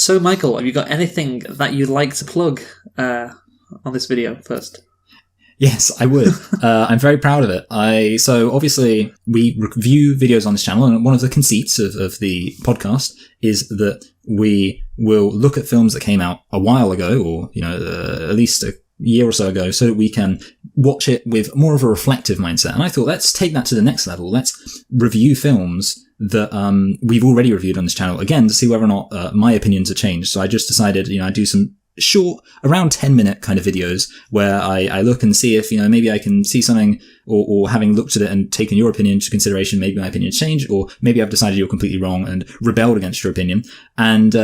So, Michael, have you got anything that you'd like to plug on this video first? Yes, I would. I'm very proud of it. So obviously we review videos on this channel, and one of the conceits of the podcast is that we will look at films that came out a while ago, or, at least a year or so ago, so that we can watch it with more of a reflective mindset. And I thought, let's take that to the next level. Let's review films that we've already reviewed on this channel, again, to see whether or not my opinions have changed. So I just decided, I do some short, around 10-minute kind of videos where I look and see if, maybe I can see something, or having looked at it and taken your opinion into consideration, maybe my opinion's changed, or maybe I've decided you're completely wrong and rebelled against your opinion. And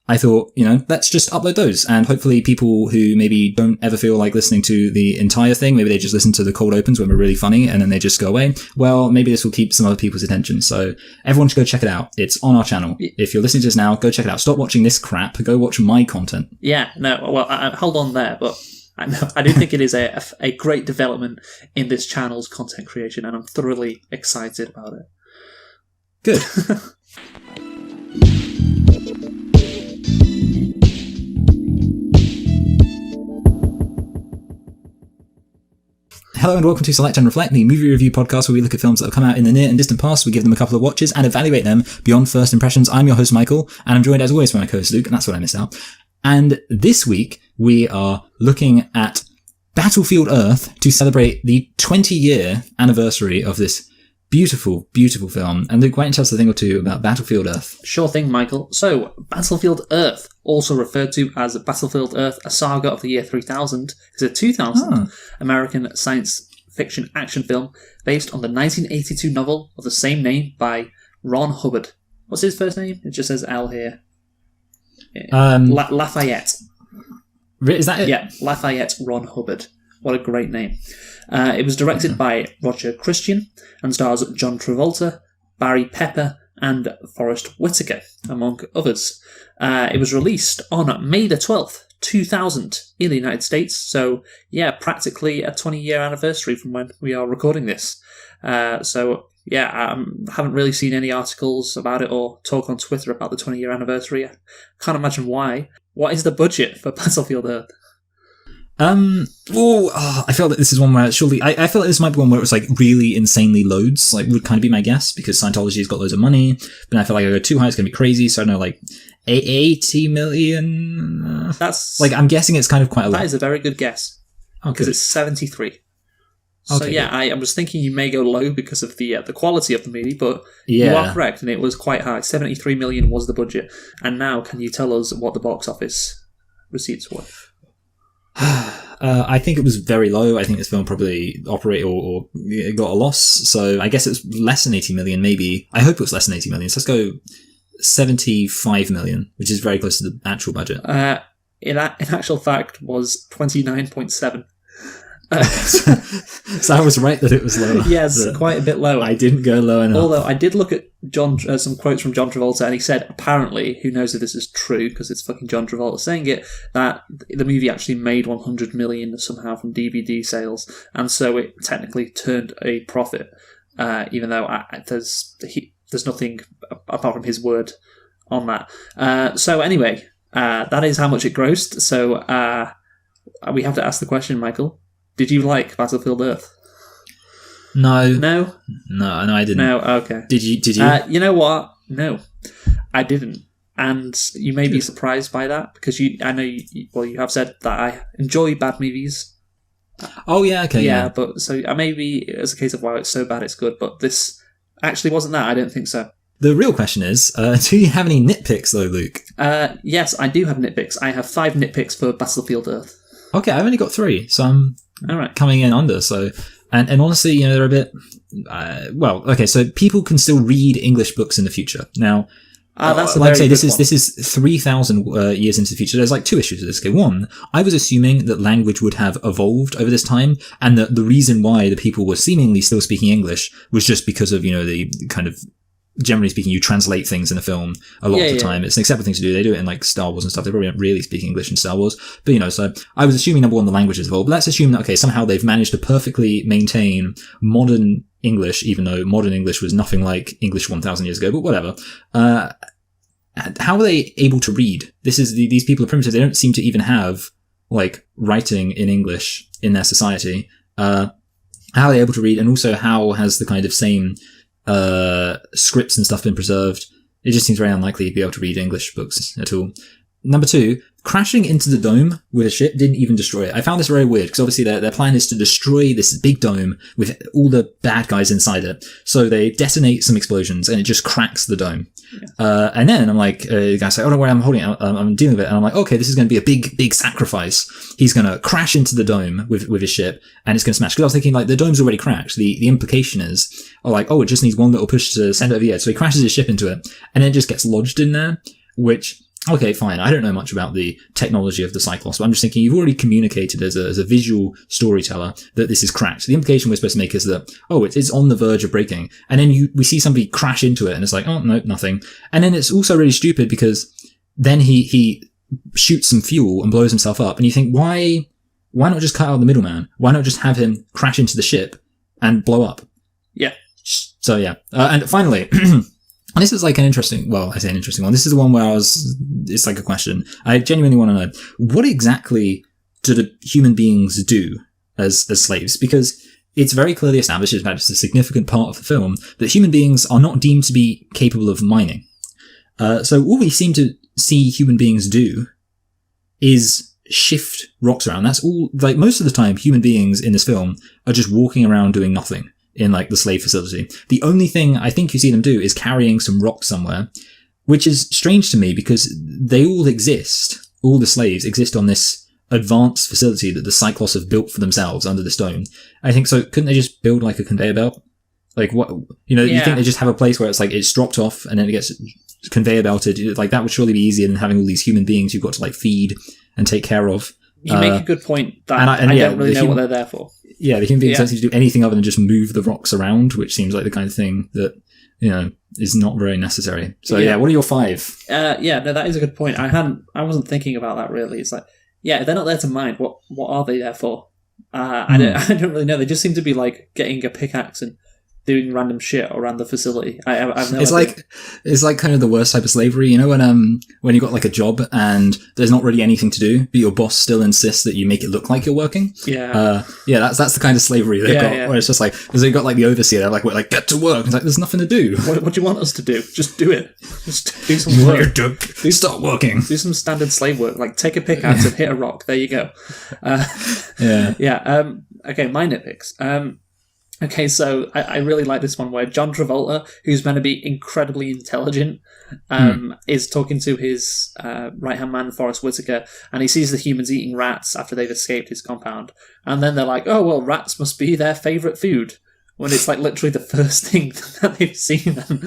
I thought, let's just upload those. And hopefully people who maybe don't ever feel like listening to the entire thing, maybe they just listen to the cold opens when we're really funny and then they just go away. Well, maybe this will keep some other people's attention. So everyone should go check it out. It's on our channel. If you're listening to this now, go check it out. Stop watching this crap. Go watch my content. Yeah, no, well, hold on there, but I do think it is a great development in this channel's content creation, and I'm thoroughly excited about it. Good. Hello and welcome to Select and Reflect, the movie review podcast where we look at films that have come out in the near and distant past, we give them a couple of watches and evaluate them beyond first impressions. I'm your host Michael, and I'm joined as always by my co-host Luke, and that's what I missed out. And this week we are looking at Battlefield Earth to celebrate the 20-year anniversary of this beautiful, beautiful film. And Luke, why don't you tell us a thing or two about Battlefield Earth? Sure thing, Michael. So, Battlefield Earth, also referred to as Battlefield Earth, a saga of the year 3000, is a 2000 American science fiction action film based on the 1982 novel of the same name by Ron Hubbard. What's his first name? It just says L here. Lafayette. Is that it? Yeah, Lafayette Ron Hubbard. What a great name. It was directed by Roger Christian and stars John Travolta, Barry Pepper, and Forrest Whitaker, among others. It was released on May the 12th, 2000 in the United States. So, yeah, practically a 20-year anniversary from when we are recording this. I haven't really seen any articles about it or talk on Twitter about the 20-year anniversary. I can't imagine why. What is the budget for Battlefield Earth? I feel that this is one where surely I feel like this might be one where it was like really insanely loads, like would kind of be my guess, because Scientology's got loads of money, but I feel like I go too high, it's gonna be crazy. So I don't know, like 80 million. That's like, I'm guessing it's kind of quite a lot. That is a very good guess, because it's 73. So okay, yeah, I was thinking you may go low because of the quality of the movie, but you are correct, and it was quite high. 73 million was the budget. And now, can you tell us what the box office receipts were? I think it was very low. I think this film probably operated or got a loss. So I guess it's less than 80 million, maybe. I hope it was less than 80 million. So let's go 75 million, which is very close to the actual budget. In actual fact, was 29.7. So I was right that it was lower. Yes, quite a bit lower. I didn't go low enough. Although I did look at some quotes from John Travolta, and he said, apparently, who knows if this is true, because it's fucking John Travolta saying it, that the movie actually made 100 million somehow from DVD sales, and so it technically turned a profit, even though there's nothing apart from his word on that. So anyway, that is how much it grossed. So we have to ask the question, Michael. Did you like Battlefield Earth? No. No? No, I didn't. No, okay. Did you? You know what? No, I didn't. And you may be surprised by that, because I know you have said that I enjoy bad movies. Oh, yeah, okay. Yeah, but so maybe it's a case of, wow, it's so bad it's good, but this actually wasn't that. I don't think so. The real question is, do you have any nitpicks though, Luke? Yes, I do have nitpicks. I have 5 nitpicks for Battlefield Earth. Okay, I've only got 3, so I'm all right. Coming in under. So, and honestly, they're a bit. So people can still read English books in the future now. That's like I say, this is 3,000 years into the future. There's like 2 issues with this. Okay, one, I was assuming that language would have evolved over this time, and that the reason why the people were seemingly still speaking English was just because of the kind of. Generally speaking, you translate things in a film a lot of the time. It's an acceptable thing to do. They do it in like Star Wars and stuff. They probably don't really speak English in Star Wars. But so I was assuming number one, the language has evolved. But let's assume that, okay, somehow they've managed to perfectly maintain modern English, even though modern English was nothing like English 1,000 years ago, but whatever. how are they able to read? These people are primitive. They don't seem to even have like writing in English in their society. How are they able to read? And also, how has the kind of same scripts and stuff been preserved? It just seems very unlikely to be able to read English books at all. Number 2, crashing into the dome with a ship didn't even destroy it. I found this very weird because obviously their plan is to destroy this big dome with all the bad guys inside it. So they detonate some explosions and it just cracks the dome. Yeah. And then I'm like, the guy's like, oh, don't worry, I'm holding it. I'm dealing with it. And I'm like, okay, this is going to be a big sacrifice. He's going to crash into the dome with his ship and it's going to smash. Because I was thinking like the dome's already cracked. The implication is, it just needs one little push to send it over the edge. So he crashes his ship into it and then it just gets lodged in there, which... Okay, fine. I don't know much about the technology of the Cyclops, but I'm just thinking you've already communicated as a visual storyteller that this is cracked. The implication we're supposed to make is that, it's on the verge of breaking. And then we see somebody crash into it and it's like, oh, no, nothing. And then it's also really stupid because then he shoots some fuel and blows himself up. And you think, why not just cut out the middleman? Why not just have him crash into the ship and blow up? Yeah. So, yeah. And finally... And this is like an interesting one. This is the one where it's like a question. I genuinely want to know, what exactly do the human beings do as slaves? Because it's very clearly established, in fact, it's a significant part of the film, that human beings are not deemed to be capable of mining. So all we seem to see human beings do is shift rocks around. That's all, like most of the time, human beings in this film are just walking around doing nothing in like the slave facility. The only thing I think you see them do is carrying some rocks somewhere, which is strange to me because they all exist. All the slaves exist on this advanced facility that the Cyclops have built for themselves under the stone. I think so. Couldn't they just build like a conveyor belt? Like what, you think they just have a place where it's like, it's dropped off and then it gets conveyor belted. Like that would surely be easier than having all these human beings you've got to like feed and take care of. You make a good point that I don't really know what they're there for. Yeah, the human beings don't seem to do anything other than just move the rocks around, which seems like the kind of thing that, is not very necessary. So what are your 5? That is a good point. I wasn't thinking about that really. It's like, if they're not there to mine, what are they there for? I don't really know. They just seem to be like getting a pickaxe and doing random shit around the facility. I have no idea. It's like kind of the worst type of slavery, when you got like a job and there's not really anything to do, but your boss still insists that you make it look like you're working. Yeah. That's the kind of slavery they've got. Yeah. Where it's just like, because they've got like the overseer, they're like, get to work. It's like, there's nothing to do. What do you want us to do? Just do it. Just do some work. Start working. Do some standard slave work. Like take a pickaxe and hit a rock. There you go. Okay, my nitpicks. Okay, so I really like this one where John Travolta, who's meant to be incredibly intelligent, is talking to his right-hand man, Forrest Whitaker, and he sees the humans eating rats after they've escaped his compound. And then they're like, oh, well, rats must be their favourite food, when it's like literally the first thing that they've seen them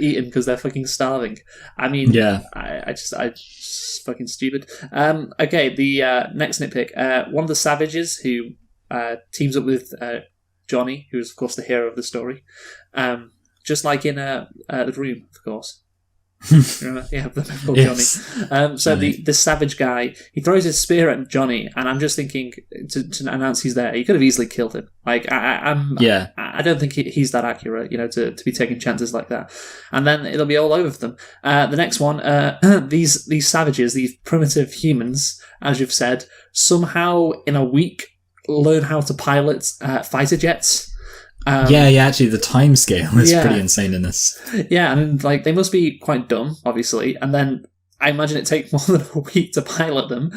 eaten because they're fucking starving. I mean, I just fucking stupid. Okay, the next nitpick. One of the savages who teams up with... Johnny, who is of course the hero of the story, just like in The Room, of course. Remember? Yeah, called Johnny. So the savage guy, he throws his spear at Johnny, and I'm just thinking to announce he's there. He could have easily killed him. Like I don't think he's that accurate, to be taking chances like that. And then it'll be all over for them. The next one, these savages, these primitive humans, as you've said, somehow in a week learn how to pilot fighter jets. Actually, the time scale is pretty insane in this. Yeah, and like they must be quite dumb, obviously, and then I imagine it takes more than a week to pilot them,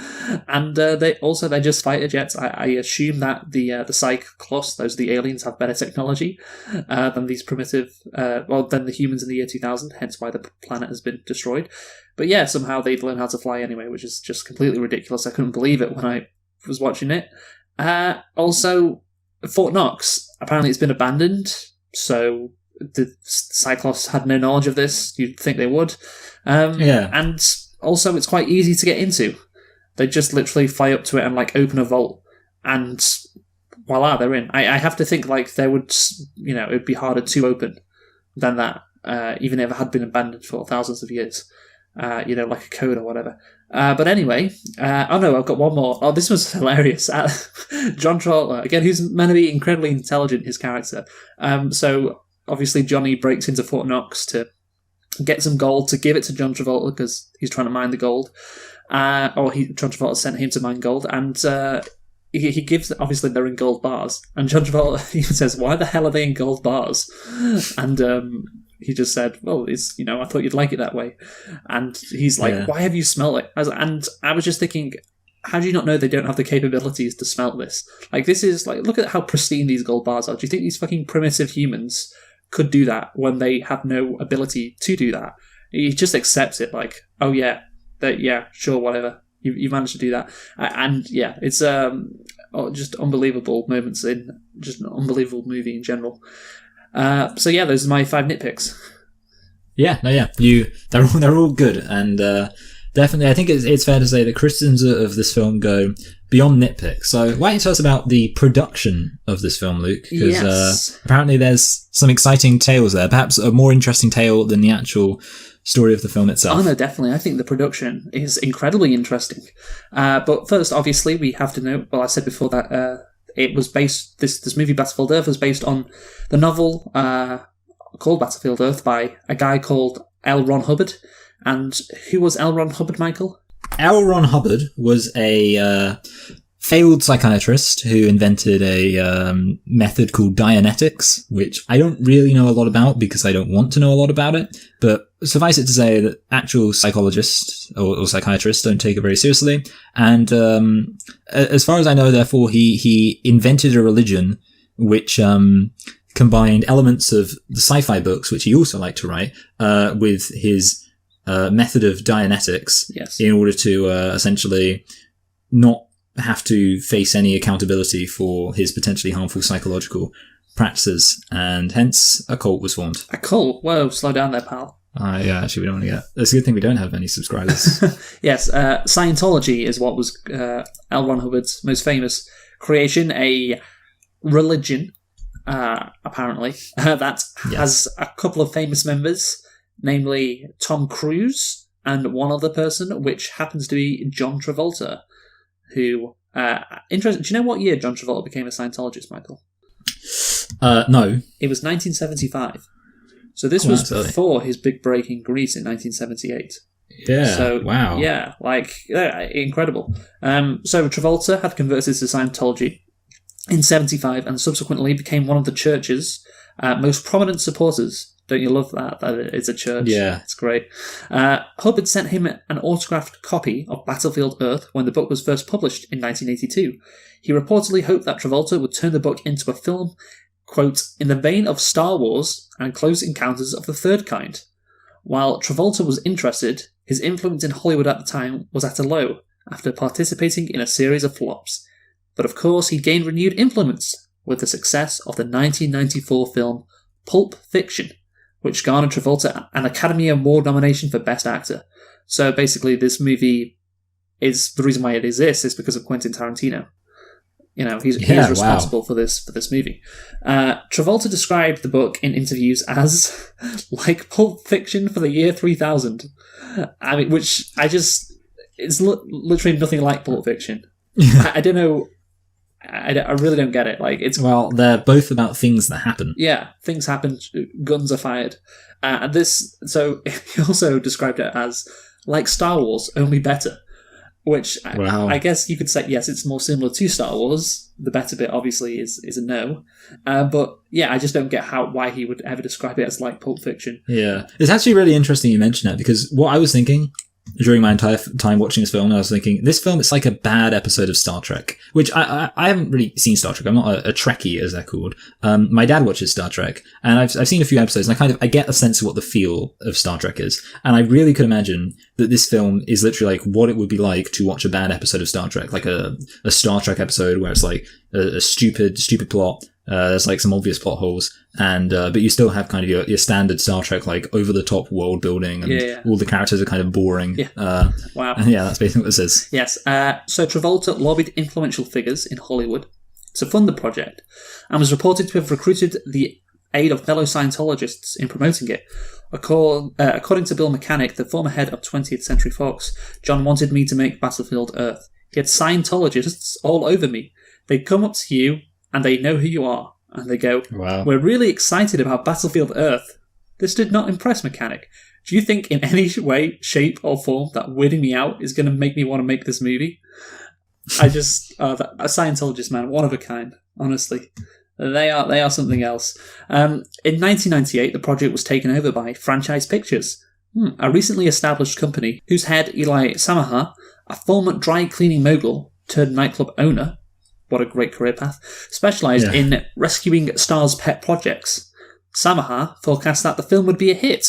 and they're just fighter jets. I assume that the Cyclops, the aliens, have better technology than these primitive, than the humans in the year 2000. Hence why the planet has been destroyed. But yeah, somehow they'd learn how to fly anyway, which is just completely ridiculous. I couldn't believe it when I was watching it. Also, Fort Knox, apparently it's been abandoned, so the Cyclops had no knowledge of this. You'd think they would. And also it's quite easy to get into. They just literally fly up to it and like open a vault, and voila, they're in. I have to think like there would, it would be harder to open than that, even if it had been abandoned for thousands of years. Like a code or whatever. But anyway, I've got one more. Oh, this was hilarious. John Travolta, again, who's meant to be incredibly intelligent, his character. So obviously Johnny breaks into Fort Knox to get some gold to give it to John Travolta because he's trying to mine the gold. John Travolta sent him to mine gold, and he gives, obviously they're in gold bars, and John Travolta even says, "Why the hell are they in gold bars?" And he just said, "Well, it's, I thought you'd like it that way." And he's like, "Why have you smelled it?" I was just thinking, how do you not know they don't have the capabilities to smell this? Like, this is like, look at how pristine these gold bars are. Do you think these fucking primitive humans could do that when they have no ability to do that? He just accepts it, like, oh yeah, sure, whatever. You managed to do that. It's just unbelievable moments in just an unbelievable movie in general. Those are my 5 nitpicks. They're all good, and definitely I think it's fair to say that criticisms of this film go beyond nitpicks. So why don't you tell us about the production of this film, Luke? Because apparently there's some exciting tales there, perhaps a more interesting tale than the actual story of the film itself. Oh no, definitely. I think the production is incredibly interesting. But first, obviously, we have to note, well, I said before that it was based, this movie Battlefield Earth was based on the novel called Battlefield Earth by a guy called L. Ron Hubbard. And who was L. Ron Hubbard, Michael? L. Ron Hubbard was a failed psychiatrist who invented a method called Dianetics, which I don't really know a lot about because I don't want to know a lot about it. But suffice it to say that actual psychologists or psychiatrists don't take it very seriously. And as far as I know, therefore, he invented a religion which combined elements of the sci-fi books, which he also liked to write, with his method of Dianetics, in order to essentially not have to face any accountability for his potentially harmful psychological practices, and hence a cult was formed. A cult? Whoa, slow down there, pal. Actually, we don't want to get... It's a good thing we don't have any subscribers. Yes, Scientology is what was L. Ron Hubbard's most famous creation, a religion, apparently, that has a couple of famous members, namely Tom Cruise and one other person, which happens to be John Travolta, who... interesting. Do you know what year John Travolta became a Scientologist, Michael? No. It was 1975. So this was before his big break in Greece in 1978. Yeah. So, wow. Yeah, incredible. So Travolta had converted to Scientology in 75 and subsequently became one of the church's most prominent supporters. Don't you love that? That it's a church. Yeah. It's great. Hubbard sent him an autographed copy of Battlefield Earth when the book was first published in 1982. He reportedly hoped that Travolta would turn the book into a film, quote, in the vein of Star Wars and Close Encounters of the Third Kind. While Travolta was interested, his influence in Hollywood at the time was at a low after participating in a series of flops. But of course, he gained renewed influence with the success of the 1994 film Pulp Fiction, which garnered Travolta an Academy Award nomination for Best Actor. So basically, this movie is the reason why it exists is because of Quentin Tarantino. He's responsible for this movie. Travolta described the book in interviews as like Pulp Fiction for the year 3000. I mean, it's literally nothing like Pulp Fiction. I don't know. I really don't get it. Well, they're both about things that happen. Yeah, things happen. Guns are fired. So he also described it as like Star Wars, only better. Which I guess you could say, yes, it's more similar to Star Wars. The better bit, obviously, is a no. But yeah, I just don't get why he would ever describe it as like Pulp Fiction. Yeah, it's actually really interesting you mention that, because what I was thinking during my entire time watching this film, I was thinking, this film, it's like a bad episode of Star Trek, which I haven't really seen Star Trek. I'm not a Trekkie, as they're called. My dad watches Star Trek, and I've seen a few episodes, and I get a sense of what the feel of Star Trek is. And I really could imagine that this film is literally like what it would be like to watch a bad episode of Star Trek, like a Star Trek episode where it's like a stupid plot. There's like some obvious plot holes, and but you still have kind of your standard Star Trek, like over the top world building, and all the characters are kind of boring. Yeah. Wow. And yeah, that's basically what this is. Yes. So Travolta lobbied influential figures in Hollywood to fund the project, and was reported to have recruited the aid of fellow Scientologists in promoting it. According to Bill Mechanic, the former head of 20th Century Fox, John wanted me to make Battlefield Earth. He had Scientologists all over me. They'd come up to you, and they know who you are, and they go, wow, we're really excited about Battlefield Earth. This did not impress Mechanic. Do you think in any way, shape, or form that weirding me out is going to make me want to make this movie? I just, a Scientologist, man, one of a kind, honestly. They are something else. In 1998, the project was taken over by Franchise Pictures, a recently established company whose head, Eli Samaha, a former dry cleaning mogul turned nightclub owner, what a great career path, specialised in rescuing stars' pet projects. Samaha forecast that the film would be a hit.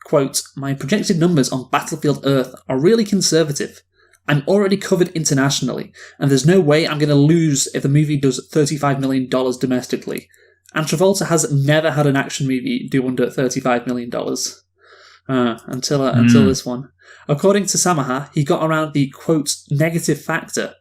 Quote, "My projected numbers on Battlefield Earth are really conservative. I'm already covered internationally, and there's no way I'm going to lose if the movie does $35 million domestically. And Travolta has never had an action movie do under $35 million. Until this one. According to Samaha, he got around the, quote, negative factor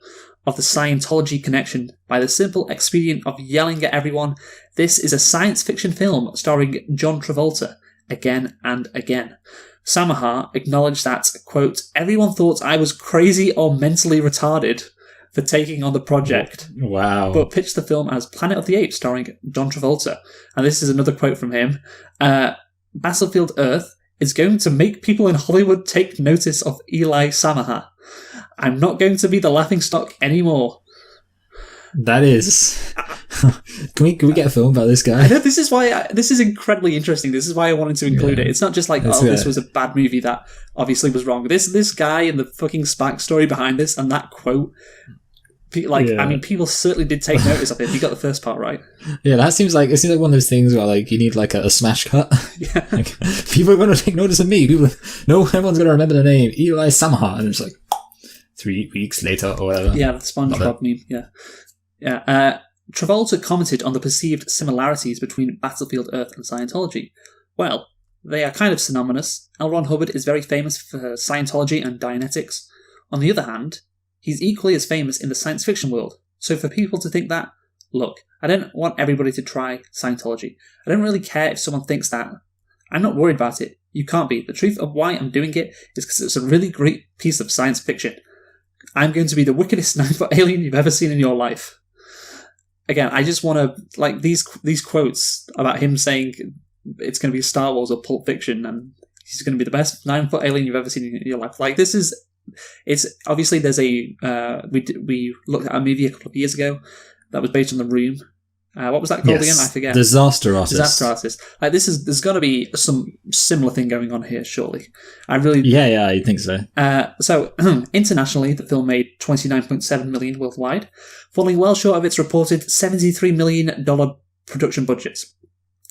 of the Scientology connection by the simple expedient of yelling at everyone, 'This is a science fiction film starring John Travolta,' again and again. Samaha acknowledged that, quote, 'Everyone thought I was crazy or mentally retarded for taking on the project.' Wow. But pitched the film as Planet of the Apes starring John Travolta. And this is another quote from him. Battlefield Earth is going to make people in Hollywood take notice of Eli Samaha. I'm not going to be the laughingstock anymore." That is. Can we get a film about this guy? I know, this is incredibly interesting. This is why I wanted to include it. It's not just like, this was a bad movie that obviously was wrong. This guy and the fucking backstory behind this and that quote, I mean, people certainly did take notice of it. You got the first part right. Yeah, it seems like one of those things where like you need like a smash cut. Yeah. Like, people are going to take notice of me. Everyone's going to remember the name Eli Samaha, and it's like 3 weeks later or whatever. Yeah, the SpongeBob meme. Yeah. Travolta commented on the perceived similarities between Battlefield Earth and Scientology. Well, they are kind of synonymous. L. Ron Hubbard is very famous for Scientology and Dianetics. On the other hand, he's equally as famous in the science fiction world. So for people to think that, look, I don't want everybody to try Scientology. I don't really care if someone thinks that. I'm not worried about it. You can't be. The truth of why I'm doing it is because it's a really great piece of science fiction. I'm going to be the wickedest 9-foot alien you've ever seen in your life. Again, I just want to, like, these quotes about him saying it's going to be Star Wars or Pulp Fiction and he's going to be the best 9-foot alien you've ever seen in your life. Like, it's obviously there's we looked at a movie a couple of years ago that was based on The Room. What was that called again? I forget. Disaster Artist. Like, there's got to be some similar thing going on here, surely. Yeah, I think so. So internationally, the film made $29.7 million worldwide, falling well short of its reported $73 million production budget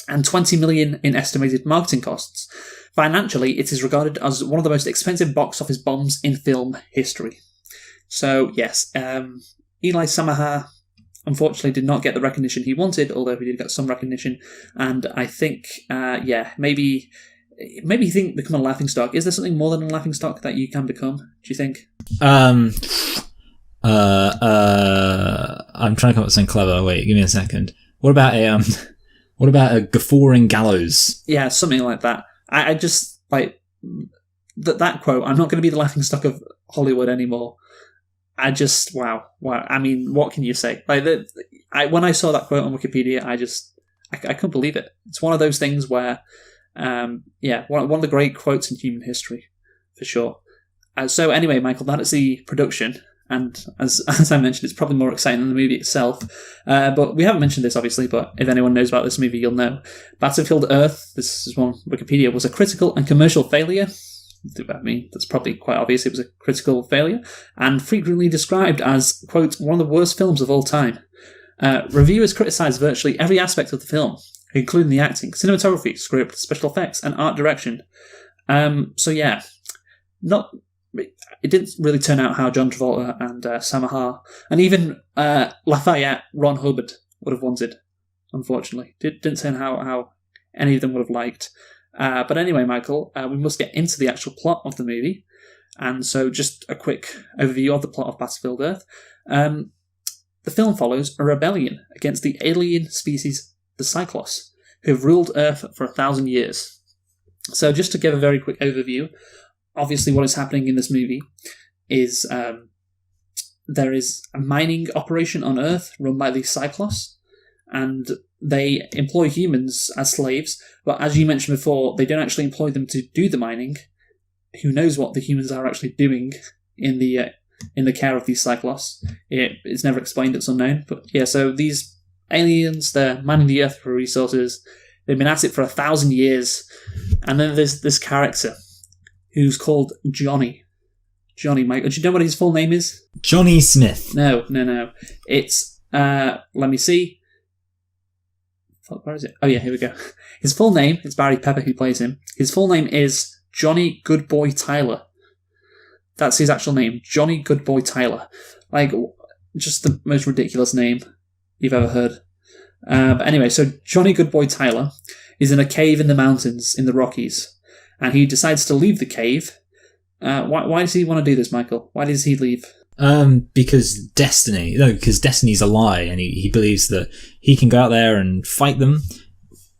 and $20 million in estimated marketing costs. Financially, it is regarded as one of the most expensive box office bombs in film history. So yes, Eli Samaha unfortunately did not get the recognition he wanted, although he did get some recognition. And I think, maybe he think become a laughingstock. Is there something more than a laughingstock that you can become? Do you think? I'm trying to come up with something clever. Wait, give me a second. What about a guffawing gallows? Yeah, something like that. I just like that quote. I'm not going to be the laughingstock of Hollywood anymore. I just wow. I mean, what can you say? Like when I saw that quote on Wikipedia, I couldn't believe it. It's one of those things where, one of the great quotes in human history, for sure. So anyway, Michael, that is the production, and as I mentioned, it's probably more exciting than the movie itself. But we haven't mentioned this, obviously. But if anyone knows about this movie, you'll know. Battlefield Earth, this is one Wikipedia, was a critical and commercial failure. I mean, that's probably quite obvious. It was a critical failure and frequently described as, quote, one of the worst films of all time. Reviewers criticised virtually every aspect of the film, including the acting, cinematography, script, special effects, and art direction. It didn't really turn out how John Travolta and Samaha and even Lafayette, Ron Hubbard, would have wanted, unfortunately. Didn't turn out how any of them would have liked. But anyway, Michael, we must get into the actual plot of the movie. And so just a quick overview of the plot of Battlefield Earth. The film follows a rebellion against the alien species, the Cyclos, who have ruled Earth for 1,000 years. So just to give a very quick overview, obviously what is happening in this movie is there is a mining operation on Earth run by the Cyclos, and they employ humans as slaves, but as you mentioned before, they don't actually employ them to do the mining. Who knows what the humans are actually doing in the care of these Cyclops? It's never explained. It's unknown. But yeah, so these aliens, they're mining the Earth for resources. They've been at it for 1,000 years, and then there's this character who's called Johnny. Johnny, Mike. Do you know what his full name is? Johnny Smith. No. It's let me see. Fuck, where is it? Oh yeah, here we go. His full name, it's Barry Pepper who plays him. His full name is Johnny Goodboy Tyler. That's his actual name, Johnny Goodboy Tyler. Like, just the most ridiculous name you've ever heard. But anyway, so Johnny Goodboy Tyler is in a cave in the mountains in the Rockies, and he decides to leave the cave. Why does he want to do this, Michael? Why does he leave? Because destiny's a lie, and he believes that he can go out there and fight them.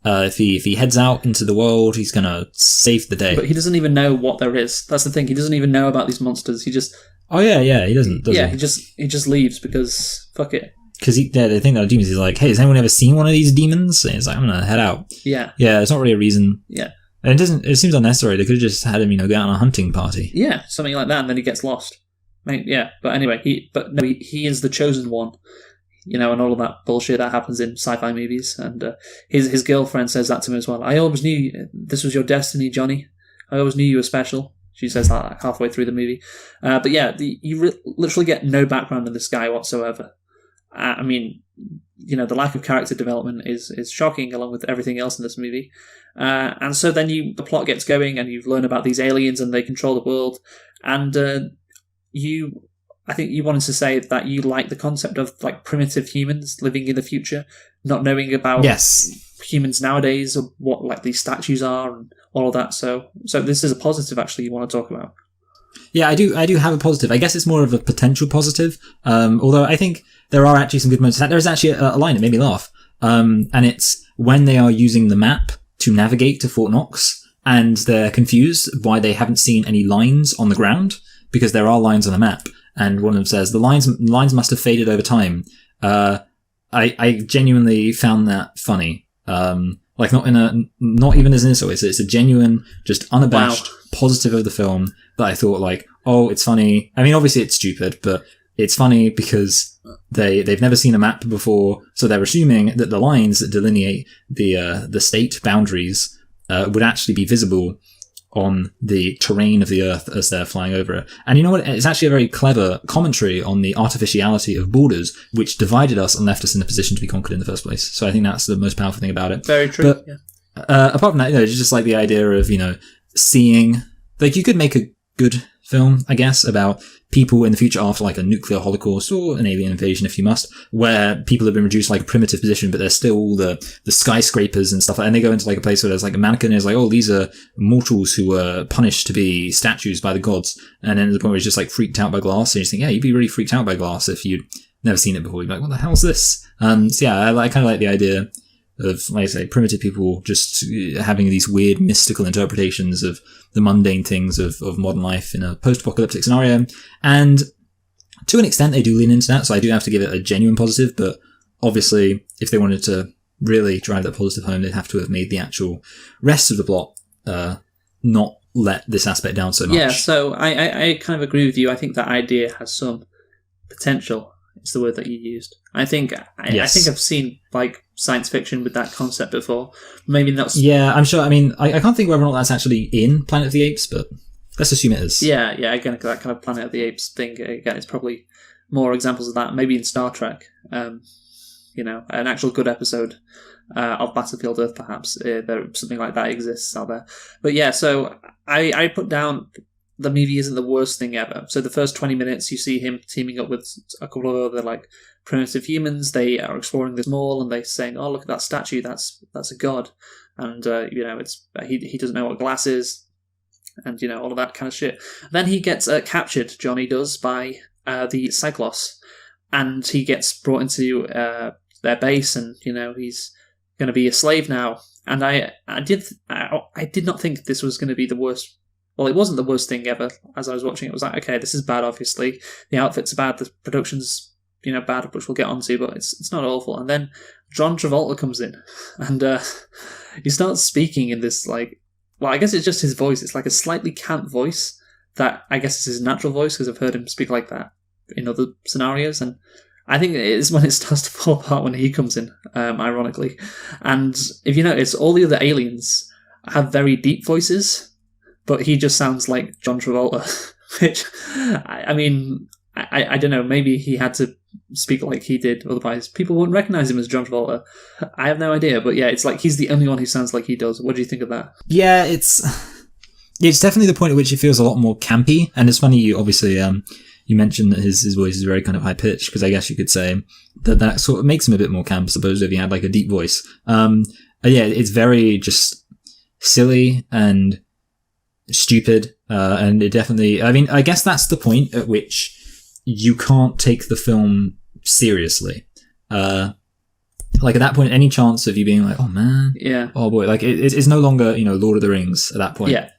If he heads out into the world, he's gonna save the day. But he doesn't even know what there is. That's the thing. He doesn't even know about these monsters. He just he doesn't. He just leaves because fuck it. Because they think they're demons. He's like, hey, has anyone ever seen one of these demons? And he's like, I'm gonna head out. Yeah. Yeah, it's not really a reason. Yeah. And it seems unnecessary. They could have just had him, go out on a hunting party. Yeah, something like that, and then he gets lost. Yeah, but anyway, he is the chosen one, and all of that bullshit that happens in sci-fi movies. And his girlfriend says that to him as well. I always knew this was your destiny, Johnny. I always knew you were special. She says that halfway through the movie. But yeah, you literally get no background on this guy whatsoever. I mean, the lack of character development is shocking, along with everything else in this movie. And so then the plot gets going, and you learn about these aliens, and they control the world. And I think you wanted to say that you like the concept of like primitive humans living in the future, not knowing about humans nowadays, or what like these statues are, and all of that. So this is a positive, actually, you want to talk about. Yeah, I do have a positive. I guess it's more of a potential positive. Although I think there are actually some good moments. There's actually a line that made me laugh. And it's when they are using the map to navigate to Fort Knox, and they're confused why they haven't seen any lines on the ground, because there are lines on the map. And one of them says, the lines must have faded over time. I genuinely found that funny. Like not even as an insult. It's a genuine, just unabashed positive of the film that I thought like, oh, it's funny. I mean, obviously it's stupid, but it's funny because they've never seen a map before, so they're assuming that the lines that delineate the state boundaries would actually be visible on the terrain of the Earth as they're flying over it. And you know what? It's actually a very clever commentary on the artificiality of borders, which divided us and left us in a position to be conquered in the first place. So I think that's the most powerful thing about it. Very true. But, apart from that, it's just like the idea of, seeing, like, you could make a good film, I guess, about people in the future after like a nuclear holocaust or an alien invasion, if you must, where people have been reduced to like a primitive position, but there's still the skyscrapers and stuff. And they go into like a place where there's like a mannequin and it's like, oh, these are mortals who were punished to be statues by the gods. And then the point where it's just like freaked out by glass. And you think, yeah, you'd be really freaked out by glass if you'd never seen it before. You'd be like, what the hell's this? So yeah, I kind of like the idea of, like I say, primitive people just having these weird mystical interpretations of the mundane things of modern life in a post-apocalyptic scenario. And to an extent, they do lean into that, so I do have to give it a genuine positive, but obviously, if they wanted to really drive that positive home, they'd have to have made the actual rest of the plot not let this aspect down so much. Yeah, so I kind of agree with you. I think that idea has some potential. It's the word that you used. I think I've seen like science fiction with that concept before. Maybe not. Yeah, I'm sure. I mean, I can't think whether or not that's actually in Planet of the Apes, but let's assume it is. Yeah. Again, that kind of Planet of the Apes thing. Again, it's probably more examples of that. Maybe in Star Trek. An actual good episode of Battlefield Earth, perhaps. Something like that exists out there. But yeah, so I put down. The movie isn't the worst thing ever. So the first 20 minutes, you see him teaming up with a couple of other like primitive humans. They are exploring this mall and they're saying, "Oh, look at that statue. That's a god." And it's he doesn't know what glass is, and all of that kind of shit. Then he gets captured. Johnny does by the Cyclops, and he gets brought into their base, and he's going to be a slave now. And I did not think this was going to be the worst. Well, it wasn't the worst thing ever. As I was watching it, was like, okay, this is bad, obviously. The outfits are bad, the production's bad, which we'll get onto, but it's not awful. And then John Travolta comes in, and he starts speaking in this I guess it's just his voice. It's like a slightly cant voice that I guess is his natural voice because I've heard him speak like that in other scenarios, and I think it is when it starts to fall apart when he comes in, ironically. And if you notice, all the other aliens have very deep voices, but he just sounds like John Travolta, which, I mean, I don't know, maybe he had to speak like he did, otherwise people wouldn't recognise him as John Travolta. I have no idea, but yeah, it's like he's the only one who sounds like he does. What do you think of that? Yeah, it's definitely the point at which it feels a lot more campy, and it's funny, you obviously, you mentioned that his voice is very kind of high-pitched, because I guess you could say that sort of makes him a bit more camp, I suppose, if he had like a deep voice. Yeah, it's very just silly and stupid, and it definitely, I mean, I guess that's the point at which you can't take the film seriously. Like at that point, any chance of you being like, oh man, yeah, oh boy, like it's no longer, Lord of the Rings at that point. Yeah.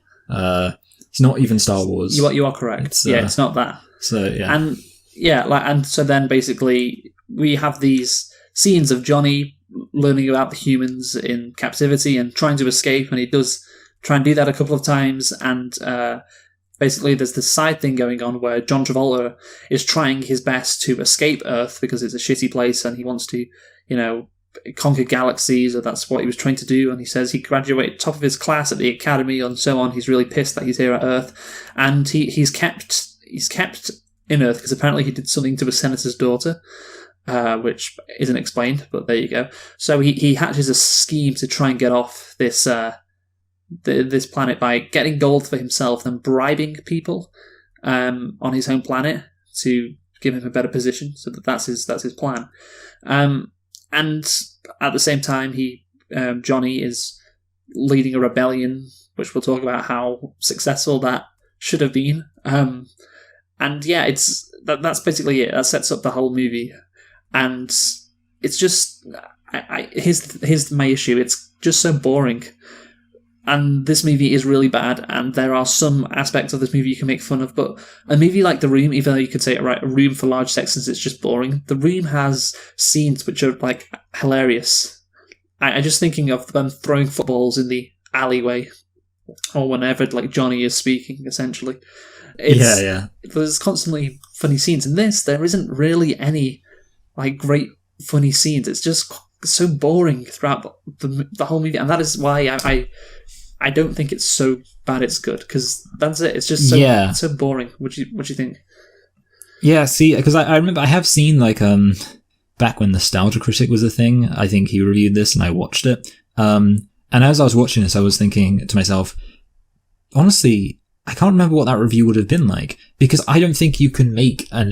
It's not even Star Wars. You are correct. It's not that. So yeah, and yeah, and so then basically we have these scenes of Johnny learning about the humans in captivity and trying to escape, and he does try and do that a couple of times. And basically, there's this side thing going on where John Travolta is trying his best to escape Earth because it's a shitty place, and he wants to, conquer galaxies, or that's what he was trying to do. And he says he graduated top of his class at the academy and so on. He's really pissed that he's here at Earth, and he's kept in Earth because apparently he did something to a senator's daughter, which isn't explained, but there you go. So he hatches a scheme to try and get off this this planet by getting gold for himself and bribing people on his home planet to give him a better position. So that's his plan. And at the same time, Johnny is leading a rebellion, which we'll talk about how successful that should have been. And yeah, that's basically it. That sets up the whole movie, and it's just here's my issue. It's just so boring, and this movie is really bad. And there are some aspects of this movie you can make fun of, but a movie like The Room, even though you could say a room for large sections, it's just boring. The Room has scenes which are like hilarious. I just thinking of them throwing footballs in the alleyway, or whenever like Johnny is speaking, essentially. Yeah. There's constantly funny scenes. In this, there isn't really any like great funny scenes. It's just so boring throughout the whole movie, and that is why I don't think it's so bad it's good, because that's it. It's just so boring. What do you think? Yeah, see, because I remember I have seen like back when Nostalgia Critic was a thing. I think he reviewed this and I watched it. And as I was watching this, I was thinking to myself, honestly, I can't remember what that review would have been like, because I don't think you can make a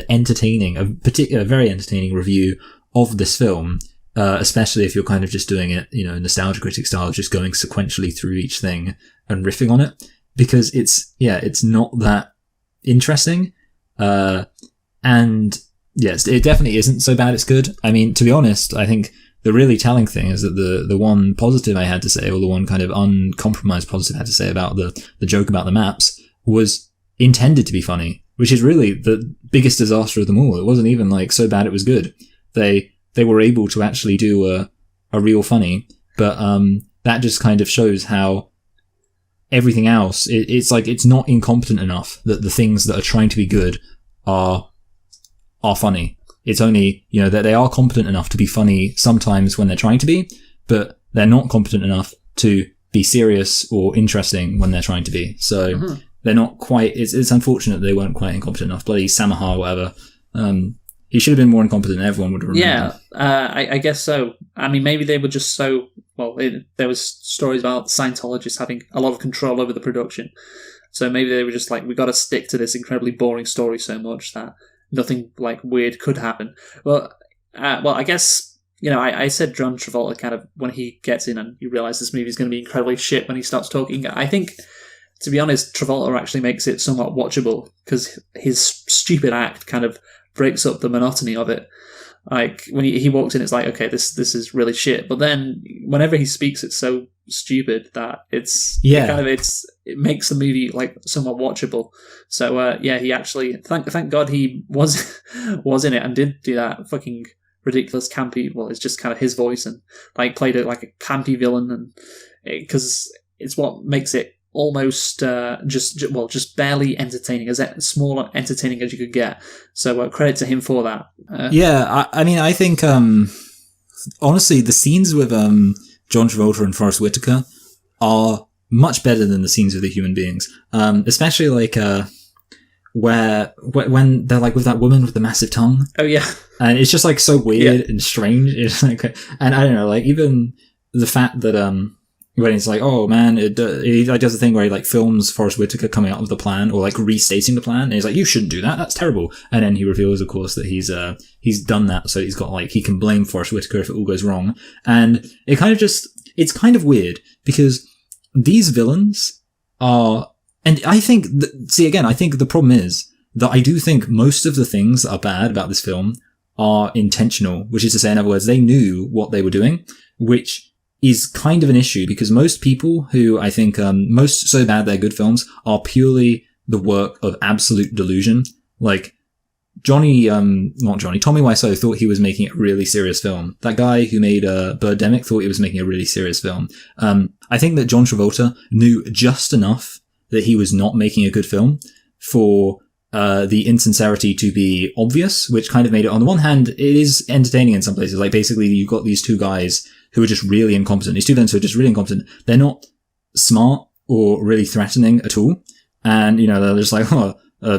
very entertaining review of this film, especially if you're kind of just doing it, Nostalgia Critic style, just going sequentially through each thing and riffing on it, because it's not that interesting. And yes, it definitely isn't so bad it's good. I mean, to be honest, I think the really telling thing is that the one positive I had to say, or the one kind of uncompromised positive I had to say about the joke about the maps, was intended to be funny, which is really the biggest disaster of them all. It wasn't even like so bad it was good. They were able to actually do a real funny, but that just kind of shows how everything else, it's like it's not incompetent enough that the things that are trying to be good are funny. It's only, that they are competent enough to be funny sometimes when they're trying to be, but they're not competent enough to be serious or interesting when they're trying to be. So they're not quite, it's unfortunate they weren't quite incompetent enough. Bloody Samaha or whatever. He should have been more incompetent. Everyone would remember. Yeah, I guess so. I mean, maybe they were just so, there was stories about Scientologists having a lot of control over the production. So maybe they were just like, we got to stick to this incredibly boring story so much that nothing like weird could happen. Well, I guess, I said John Travolta kind of, when he gets in and you realise this movie is going to be incredibly shit when he starts talking, I think, to be honest, Travolta actually makes it somewhat watchable, because his stupid act kind of breaks up the monotony of it. Like when he walks in, it's like, okay, this is really shit. But then whenever he speaks, it's so stupid that it makes the movie like somewhat watchable. So he actually thank God he was in it and did do that fucking ridiculous campy. Well, it's just kind of his voice and like played it like a campy villain, and because it's what makes it almost just barely entertaining, as small entertaining as you could get. So credit to him for that. I mean, I think honestly, the scenes with John Travolta and Forest Whitaker are much better than the scenes with the human beings, especially like when they're like with that woman with the massive tongue. Oh yeah, and it's just like so weird and strange. It's like, and I don't know, like even the fact that when it's like, oh man, he does the thing where he like films Forest Whitaker coming out with the plan or like restating the plan, and he's like, you shouldn't do that, that's terrible. And then he reveals, of course, that he's done that, so he's got like, he can blame Forest Whitaker if it all goes wrong. And it's kind of weird because these villains are, and I think I think the problem is that I do think most of the things that are bad about this film are intentional, which is to say, in other words, they knew what they were doing, which is kind of an issue because most people who I think most so bad they're good films are purely the work of absolute delusion. Like Tommy Wiseau thought he was making a really serious film. That guy who made Birdemic thought he was making a really serious film. I think that John Travolta knew just enough that he was not making a good film for the insincerity to be obvious, which kind of made it, on the one hand, it is entertaining in some places. Like basically you've got these two guys who are just really incompetent. These two villains who are just really incompetent. They're not smart or really threatening at all. And, they're just like,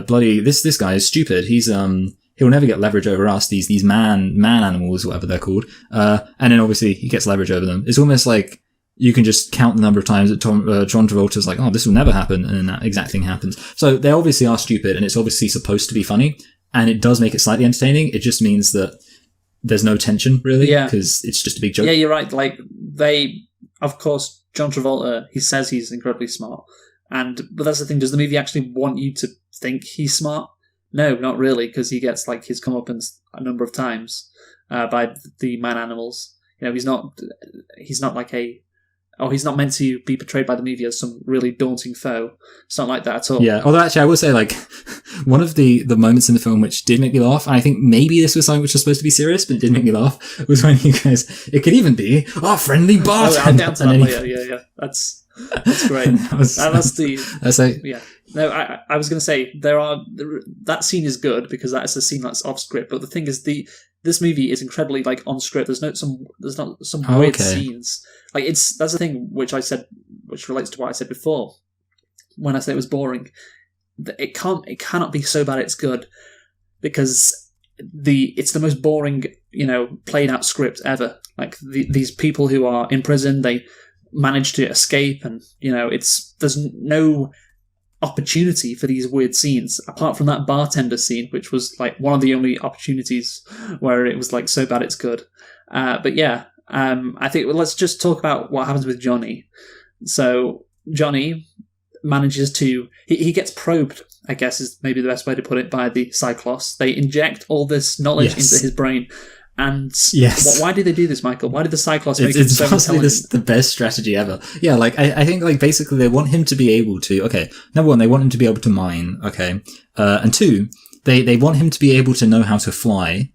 bloody, this guy is stupid. He'll never get leverage over us, these man animals, whatever they're called. And then obviously he gets leverage over them. It's almost like you can just count the number of times that John Travolta's like, oh, this will never happen. And then that exact thing happens. So they obviously are stupid, and it's obviously supposed to be funny. And it does make it slightly entertaining. It just means that there's no tension, really, because it's just a big joke. Yeah, you're right. Like, of course, John Travolta, he says he's incredibly smart. But that's the thing, does the movie actually want you to think he's smart? No, not really, because he gets, like, his comeuppance a number of times by the man animals. He's not like he's not meant to be portrayed by the movie as some really daunting foe. It's not like that at all. Yeah, although actually I will say, like, one of the moments in the film which did make me laugh, and I think maybe this was something which was supposed to be serious, but it did make me laugh, was when he goes, it could even be our friendly bartender. I'll down to that later, yeah. That's great. I was going to say, that scene is good because that is a scene that's off script, but the thing is, this movie is incredibly like on script. There's not some weird scenes. Like that's the thing which I said, which relates to what I said before when I said it was boring. It cannot be so bad it's good, because it's the most boring, played out script ever. Like these people who are in prison, they manage to escape, and there's no opportunity for these weird scenes apart from that bartender scene, which was like one of the only opportunities where it was like so bad it's good. But yeah, I think let's just talk about what happens with Johnny. So Johnny manages to he gets probed, I guess is maybe the best way to put it, by the Cyclops. They inject all this knowledge into his brain. And why did they do this, Michael? Why did the Cyclops make him so intelligent? It's the best strategy ever. Yeah, like I think like basically they want him to be able to, okay, number one, they want him to be able to mine, okay, and two, they want him to be able to know how to fly,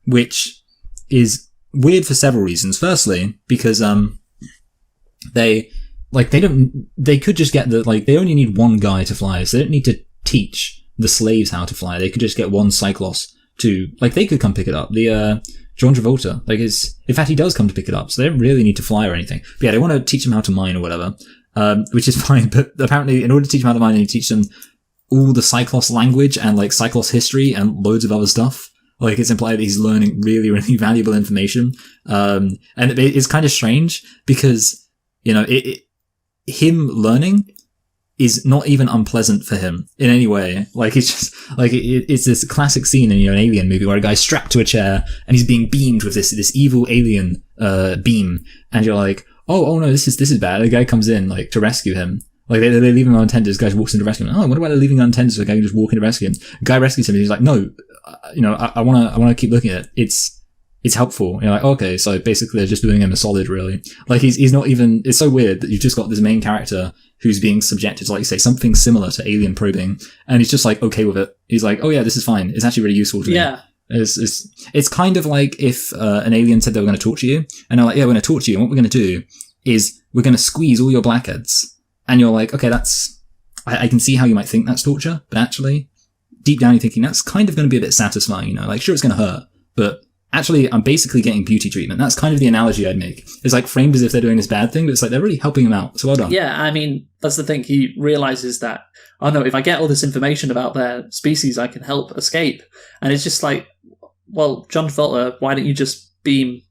which is weird for several reasons. Firstly, because they could just get they only need one guy to fly, so they don't need to teach the slaves how to fly. They could just get one Cyclops to, they could come pick it up. The John Travolta, in fact, he does come to pick it up, so they don't really need to fly or anything. But yeah, they want to teach him how to mine or whatever, which is fine. But apparently, in order to teach him how to mine, they need to teach them all the Cyclops language and Cyclops history and loads of other stuff. It's implied that he's learning really, really valuable information. And it's kind of strange because, him learning is not even unpleasant for him in any way. It's just, it's this classic scene in, an alien movie where a guy's strapped to a chair and he's being beamed with this evil alien, beam. And you're like, oh no, this is bad. The guy comes in, to rescue him. They leave him unattended. This guy walks in to rescue him. Oh, what about they leaving him unattended so the guy can just walk in to rescue him? The guy rescues him and he's like, no, I want to keep looking at it. It's helpful. You're like, okay, so basically they're just doing him a solid, really. Like, he's not even, it's so weird that you've just got this main character who's being subjected to, like you say, something similar to alien probing, and he's just like, okay with it. He's like, oh yeah, this is fine. It's actually really useful to me. Yeah. It's kind of like if an alien said they were going to torture you, and they're like, yeah, we're going to torture you, and what we're going to do is we're going to squeeze all your blackheads. And you're like, okay, I can see how you might think that's torture, but actually, deep down you're thinking that's kind of going to be a bit satisfying, like, sure, it's going to hurt, but actually, I'm basically getting beauty treatment. That's kind of the analogy I'd make. It's like framed as if they're doing this bad thing, but it's like they're really helping him out. So well done. Yeah, I mean, that's the thing. He realizes that, oh no, if I get all this information about their species, I can help escape. And it's just like, well, John Travolta, why don't you just beam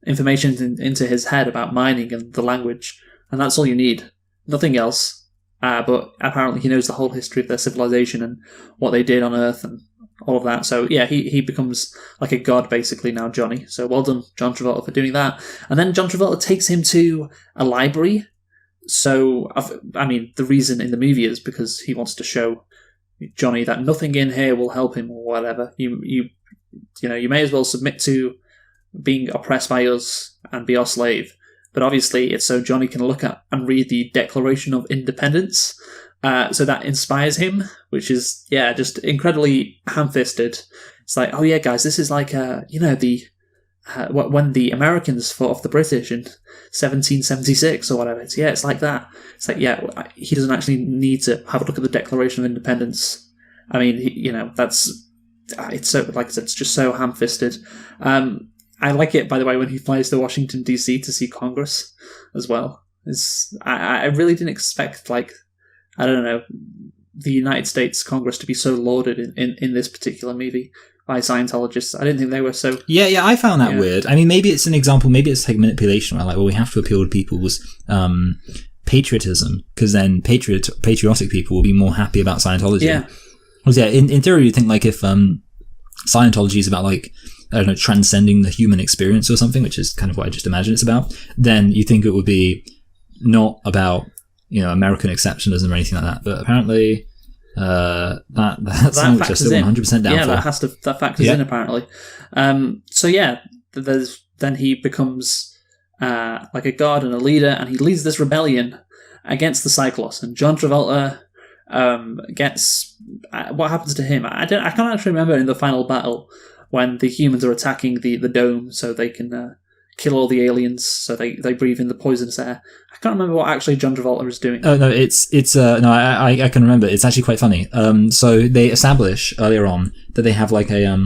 information into his head about mining and the language? And that's all you need. Nothing else. But apparently he knows the whole history of their civilization and what they did on Earth and all of that. So yeah, he becomes like a god basically now, Johnny. So well done, John Travolta, for doing that. And then John Travolta takes him to a library. So, I mean, the reason in the movie is because he wants to show Johnny that nothing in here will help him or whatever. You may as well submit to being oppressed by us and be our slave. But obviously it's so Johnny can look at and read the Declaration of Independence. So that inspires him, which is, yeah, just incredibly ham-fisted. It's like, oh yeah, guys, this is like, when the Americans fought off the British in 1776 or whatever. It's like that. It's like, yeah, he doesn't actually need to have a look at the Declaration of Independence. I mean, it's so, like I said, it's just so ham-fisted. I like it, by the way, when he flies to Washington, D.C. to see Congress as well. I really didn't expect, like, I don't know, the United States Congress to be so lauded in this particular movie by Scientologists. I didn't think they were so... Yeah, I found that weird. I mean, maybe it's an example, maybe it's like manipulation, where like, well, we have to appeal to people's patriotism, because then patriotic people will be more happy about Scientology. Yeah. Because, yeah, in theory, you'd think, like, if Scientology is about, like, I don't know, transcending the human experience or something, which is kind of what I just imagine it's about, then you think it would be not about, American exceptionalism or anything like that. But apparently, that's something which I'm still 100% down for. That factors in, apparently. So yeah, then he becomes like a god and a leader, and he leads this rebellion against the Cyclops. And John Travolta gets... what happens to him? I can't actually remember in the final battle when the humans are attacking the dome so they can kill all the aliens, so they breathe in the poisonous air. I can't remember what actually John Travolta is doing. Oh no, I can remember. It's actually quite funny. So they establish earlier on that they have like a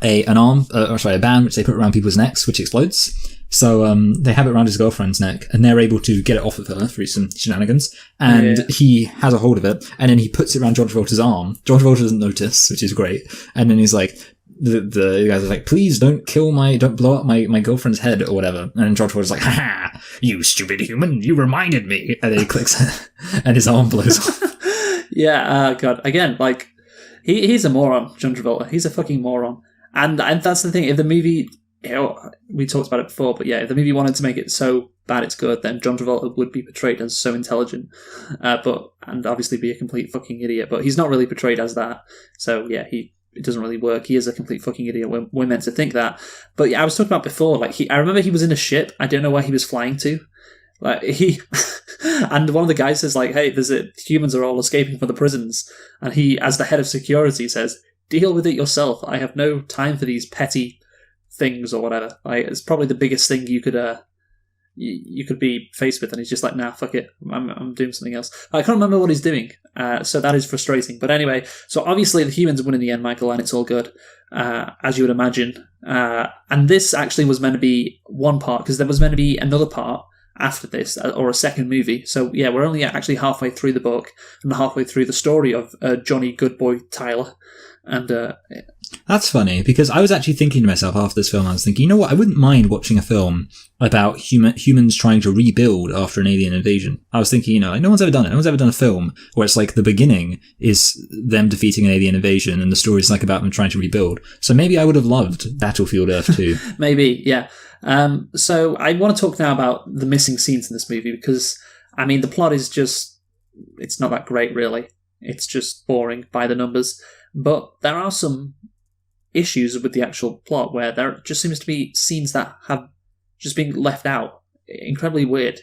band which they put around people's necks, which explodes. So they have it around his girlfriend's neck, and they're able to get it off of her through some shenanigans. And he has a hold of it, and then he puts it around John Travolta's arm. John Travolta doesn't notice, which is great. And then he's like, the guys are like, please don't blow up my girlfriend's head or whatever. And John Travolta's like, ha, you stupid human, you reminded me. And then he clicks and his arm blows off. Yeah, God. Again, like, he's a moron, John Travolta. He's a fucking moron. And that's the thing, if the movie, we talked about it before, but yeah, if the movie wanted to make it so bad it's good, then John Travolta would be portrayed as so intelligent, and obviously be a complete fucking idiot. But he's not really portrayed as that. So yeah, it doesn't really work. He is a complete fucking idiot. We're meant to think that. But yeah, I was talking about before, like, I remember he was in a ship. I don't know where he was flying to. Like, and one of the guys says, like, hey, humans are all escaping from the prisons. And he, as the head of security, says, deal with it yourself. I have no time for these petty things or whatever. Like, it's probably the biggest thing you could be faced with, and he's just like, nah, fuck it, I'm doing something else. I can't remember what he's doing, so that is frustrating. But anyway, so obviously the humans win in the end, Michael, and it's all good, as you would imagine. And this actually was meant to be one part, because there was meant to be another part after this, or a second movie. So yeah, we're only actually halfway through the book, and halfway through the story of Johnny Goodboy Tyler. And that's funny, because I was actually thinking to myself after this film, I was thinking, you know what, I wouldn't mind watching a film about humans trying to rebuild after an alien invasion. I was thinking, no one's ever done it. No one's ever done a film where it's like the beginning is them defeating an alien invasion and the story's like about them trying to rebuild. So maybe I would have loved Battlefield Earth 2. Maybe, yeah. So I want to talk now about the missing scenes in this movie, because, I mean, the plot is just, it's not that great, really. It's just boring by the numbers. But there are some issues with the actual plot where there just seems to be scenes that have just been left out. Incredibly weird.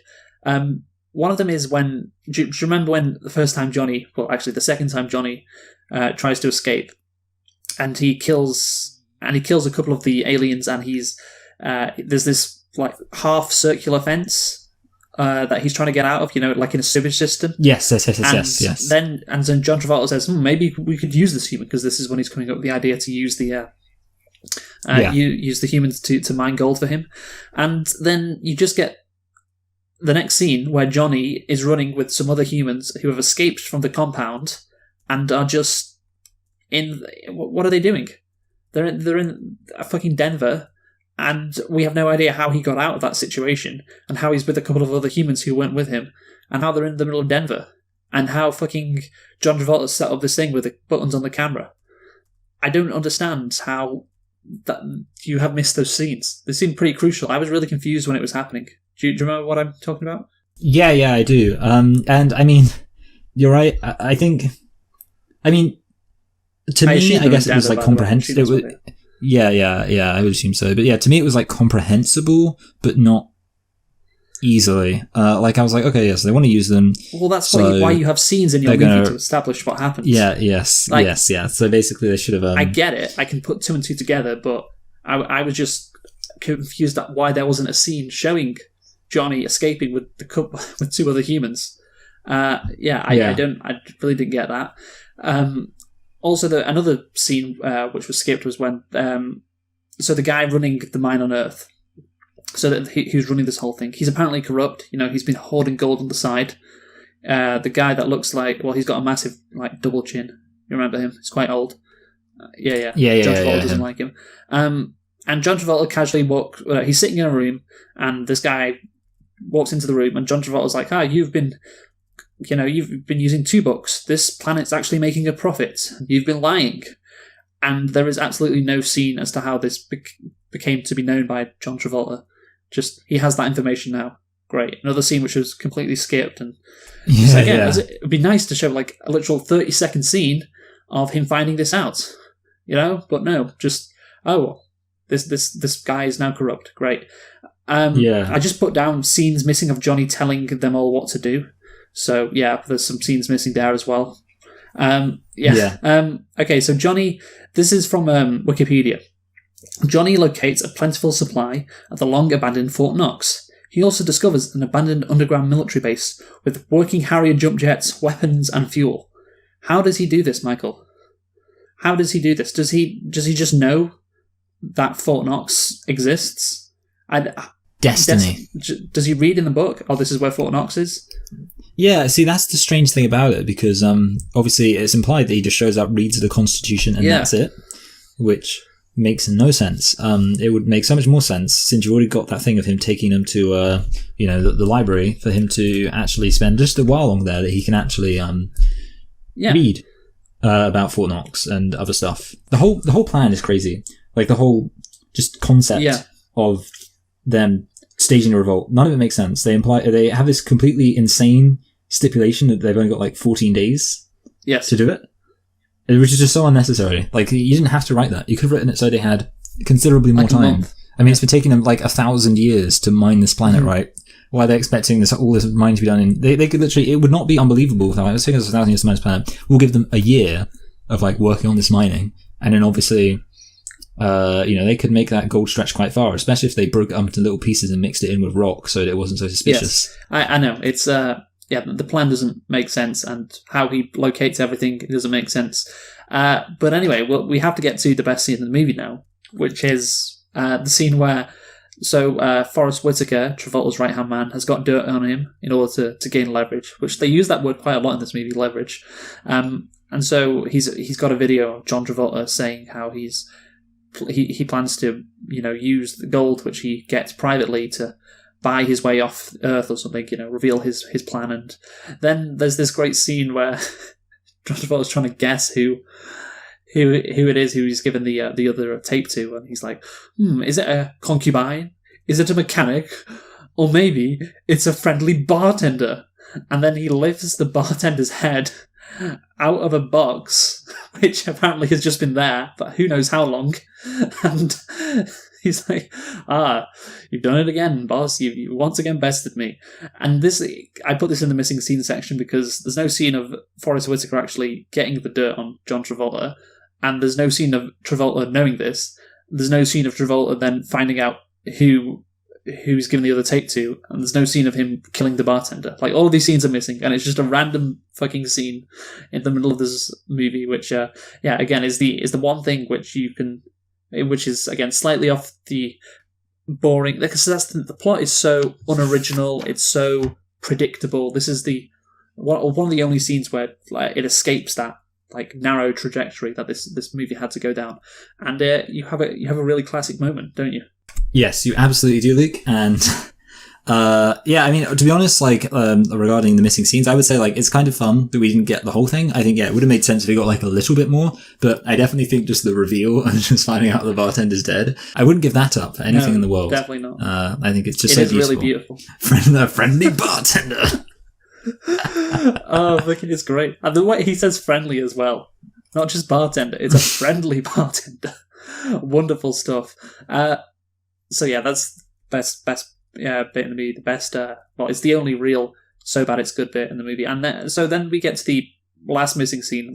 One of them is when... Do you remember when the first time Johnny... Well, actually, the second time Johnny tries to escape, and he kills a couple of the aliens, and there's this like half circular fence that he's trying to get out of, like in a sewage system. Yes. Then John Travolta says, maybe we could use this human, because this is when he's coming up with the idea to use the use the humans to mine gold for him. And then you just get the next scene where Johnny is running with some other humans who have escaped from the compound and are just in... What are they doing? They're in fucking Denver, and we have no idea how he got out of that situation, and how he's with a couple of other humans who went with him, and how they're in the middle of Denver, and how fucking John Travolta set up this thing with the buttons on the camera. I don't understand how that you have missed those scenes. They seem pretty crucial. I was really confused when it was happening. Do you remember what I'm talking about? Yeah, I do. And I mean, you're right. I think, to me, I guess it was like comprehensible. Yeah, I would assume so. But yeah, to me, it was like comprehensible, but not easily. Like I was like, okay, yes, they want to use them. Well, that's why you have scenes in your movie to establish what happens. Yes. So basically, they should have. I get it. I can put two and two together, but I was just confused at why there wasn't a scene showing Johnny escaping with with two other humans. I really didn't get that. Also, another scene which was skipped was when so the guy running the mine on Earth, so that he was running this whole thing. He's apparently corrupt. He's been hoarding gold on the side. The guy that looks like, he's got a massive like double chin. You remember him? He's quite old. John Travolta doesn't like him. And John Travolta casually he's sitting in a room, and this guy walks into the room, and John Travolta's like, you've been using 2 books. This planet's actually making a profit. You've been lying. And there is absolutely no scene as to how this became to be known by John Travolta. Just, he has that information now. Great. Another scene which was completely skipped. And it would be nice to show like a literal 30-second scene of him finding this out. But no, just, this guy is now corrupt. Great. I just put down scenes missing of Johnny telling them all what to do. So, there's some scenes missing there as well. Okay, so Johnny... This is from Wikipedia. Johnny locates a plentiful supply at the long-abandoned Fort Knox. He also discovers an abandoned underground military base with working Harrier jump jets, weapons, and fuel. How does he do this, Michael? How does he do this? Does he just know that Fort Knox exists? Destiny. Does he read in the book, this is where Fort Knox is? Yeah, see, that's the strange thing about it, because obviously it's implied that he just shows up, reads the Constitution, and that's it, which makes no sense. It would make so much more sense, since you've already got that thing of him taking them to, the library, for him to actually spend just a while long there, that he can actually read about Fort Knox and other stuff. The whole plan is crazy. Like, the whole just concept of them staging a revolt, none of it makes sense. They have this completely insane stipulation that they've only got like 14 days to do it, which is just so unnecessary. Like, you didn't have to write that. You could have written it so they had considerably more time. I mean, it's been taking them like 1,000 years to mine this planet, right? Why are they expecting all this mining to be done in? They could literally, it would not be unbelievable if they're like, let's take us 1,000 years to mine this planet. We'll give them a year of like working on this mining, and then obviously they could make that gold stretch quite far, especially if they broke it up into little pieces and mixed it in with rock so that it wasn't so suspicious. Yes, I know. It's, the plan doesn't make sense, and how he locates everything doesn't make sense. But anyway, we have to get to the best scene in the movie now, which is the scene where Forrest Whitaker, Travolta's right-hand man, has got dirt on him in order to gain leverage, which they use that word quite a lot in this movie, leverage. And so he's got a video of John Travolta saying how he plans to, use the gold which he gets privately to buy his way off Earth or something, reveal his plan. And then there's this great scene where John Travolta's trying to guess who it is who he's given the other tape to, and he's like, is it a concubine? Is it a mechanic? Or maybe it's a friendly bartender? And then he lifts the bartender's head, out of a box, which apparently has just been there, but who knows how long. And he's like, you've done it again, boss. You once again bested me. And this, I put this in the missing scene section because there's no scene of Forrest Whitaker actually getting the dirt on John Travolta, and there's no scene of Travolta knowing this. There's no scene of Travolta then finding out who's given the other tape to, and there's no scene of him killing the bartender. Like, all of these scenes are missing, and it's just a random fucking scene in the middle of this movie, which, again, is the one thing which is, again, slightly off the boring, because the plot is so unoriginal, it's so predictable. This is one of the only scenes where, like, it escapes that, like, narrow trajectory that this movie had to go down, and you have a really classic moment, don't you? Yes, you absolutely do, Luke. And I mean, to be honest, like, regarding the missing scenes, I would say, like, it's kind of fun that we didn't get the whole thing. I think, it would have made sense if we got, like, a little bit more, but I definitely think just the reveal and just finding out the bartender's dead, I wouldn't give that up for anything in the world. Definitely not. I think it's just so beautiful. Really beautiful. Friendly bartender. Oh, fucking, it's great. And the way he says friendly as well. Not just bartender, it's a friendly bartender. Wonderful stuff. So yeah, that's best bit in the movie. The best, it's the only real so bad it's good bit in the movie. And then we get to the last missing scene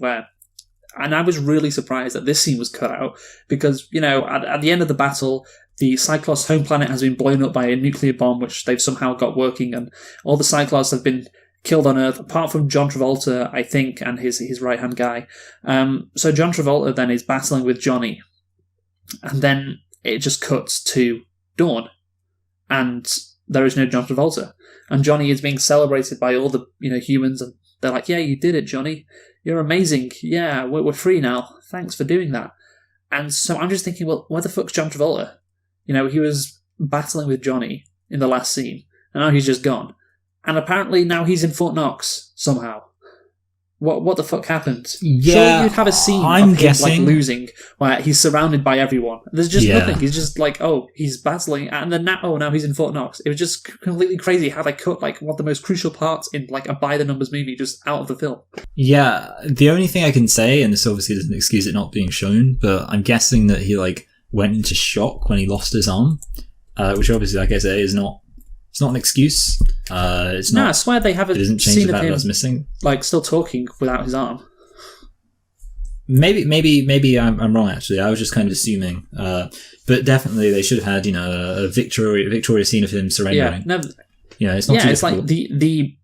and I was really surprised that this scene was cut out because, at the end of the battle, the Cyclops home planet has been blown up by a nuclear bomb, which they've somehow got working, and all the Cyclops have been killed on Earth, apart from John Travolta, I think, and his right-hand guy. So John Travolta then is battling with Johnny, and then it just cuts to dawn, and there is no John Travolta. And Johnny is being celebrated by all the humans, and they're like, yeah, you did it, Johnny. You're amazing. Yeah, we're free now. Thanks for doing that. And so I'm just thinking, well, where the fuck's John Travolta? He was battling with Johnny in the last scene, and now he's just gone. And apparently now he's in Fort Knox somehow. What the fuck happened? Yeah, sure, you'd have a scene of him like losing, where he's surrounded by everyone. There's just nothing. He's just like, he's battling, and then now he's in Fort Knox. It was just completely crazy how they cut like one of the most crucial parts in like a by the numbers movie just out of the film. Yeah, the only thing I can say, and this obviously doesn't excuse it not being shown, but I'm guessing that he like went into shock when he lost his arm, which obviously, like I say, is not. It's not an excuse. It's not. No, I swear they have a scene the of him that's missing. Like still talking without his arm. Maybe I'm wrong. Actually, I was just kind of assuming. But definitely they should have had a victorious scene of him surrendering. Yeah, it's not. Yeah, it's like the